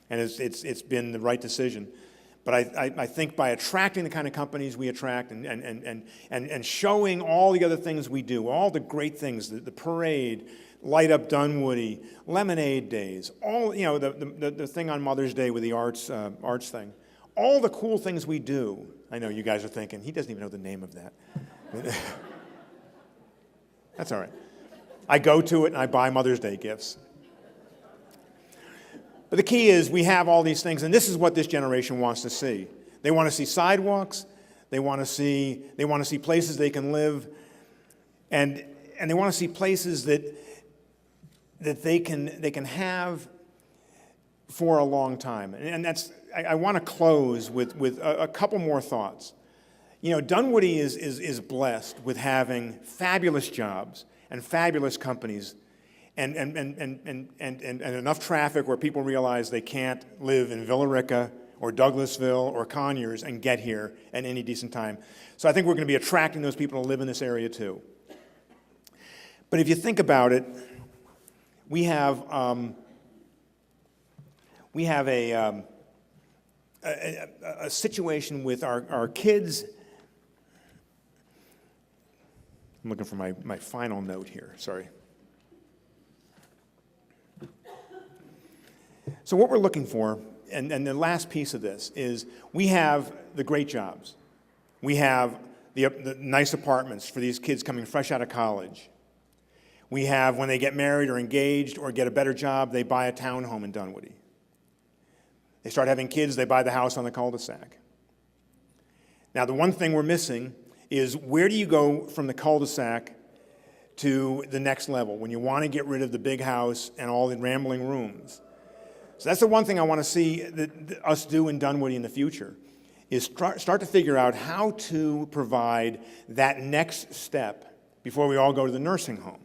and it's been the right decision. But I think by attracting the kind of companies we attract and showing all the other things we do, all the great things, the parade, Light Up Dunwoody, Lemonade Days, all, you know, the thing on Mother's Day with the arts thing, all the cool things we do. I know you guys are thinking, he doesn't even know the name of that. That's all right. I go to it and I buy Mother's Day gifts. But the key is we have all these things, and this is what this generation wants to see. They want to see sidewalks, they want to see places they can live, and they want to see places that they can have for a long time. And that's, I want to close with a couple more thoughts. You know, Dunwoody is blessed with having fabulous jobs and fabulous companies and enough traffic where people realize they can't live in Villa Rica or Douglasville or Conyers and get here at any decent time. So I think we're going to be attracting those people to live in this area too. But if you think about it, we have a situation with our kids. I'm looking for my final note here, sorry. So what we're looking for, and the last piece of this, is we have the great jobs. We have the nice apartments for these kids coming fresh out of college. We have, when they get married or engaged or get a better job, they buy a townhome in Dunwoody. They start having kids, they buy the house on the cul-de-sac. Now, the one thing we're missing is, where do you go from the cul-de-sac to the next level when you want to get rid of the big house and all the rambling rooms? So that's the one thing I want to see us do in Dunwoody in the future, is start to figure out how to provide that next step before we all go to the nursing home.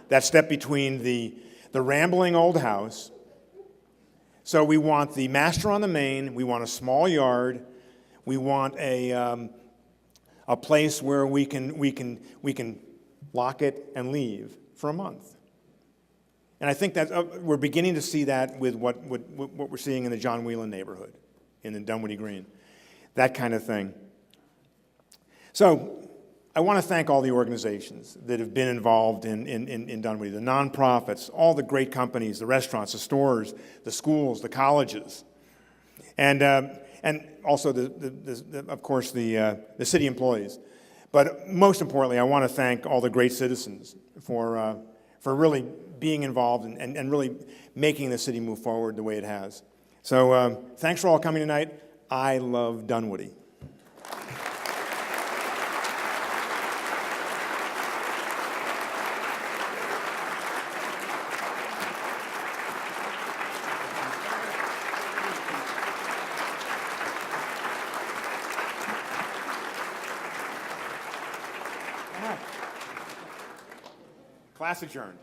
That step between the rambling old house. So we want the master on the main, we want a small yard, we want a place where we can lock it and leave for a month. And I think that we're beginning to see that with what we're seeing in the John Whelan neighborhood, in the Dunwoody Green, that kind of thing. So I want to thank all the organizations that have been involved in Dunwoody, the nonprofits, all the great companies, the restaurants, the stores, the schools, the colleges, and also of course the city employees. But most importantly, I want to thank all the great citizens for really being involved and really making the city move forward the way it has. So thanks for all coming tonight. I love Dunwoody. Class adjourned.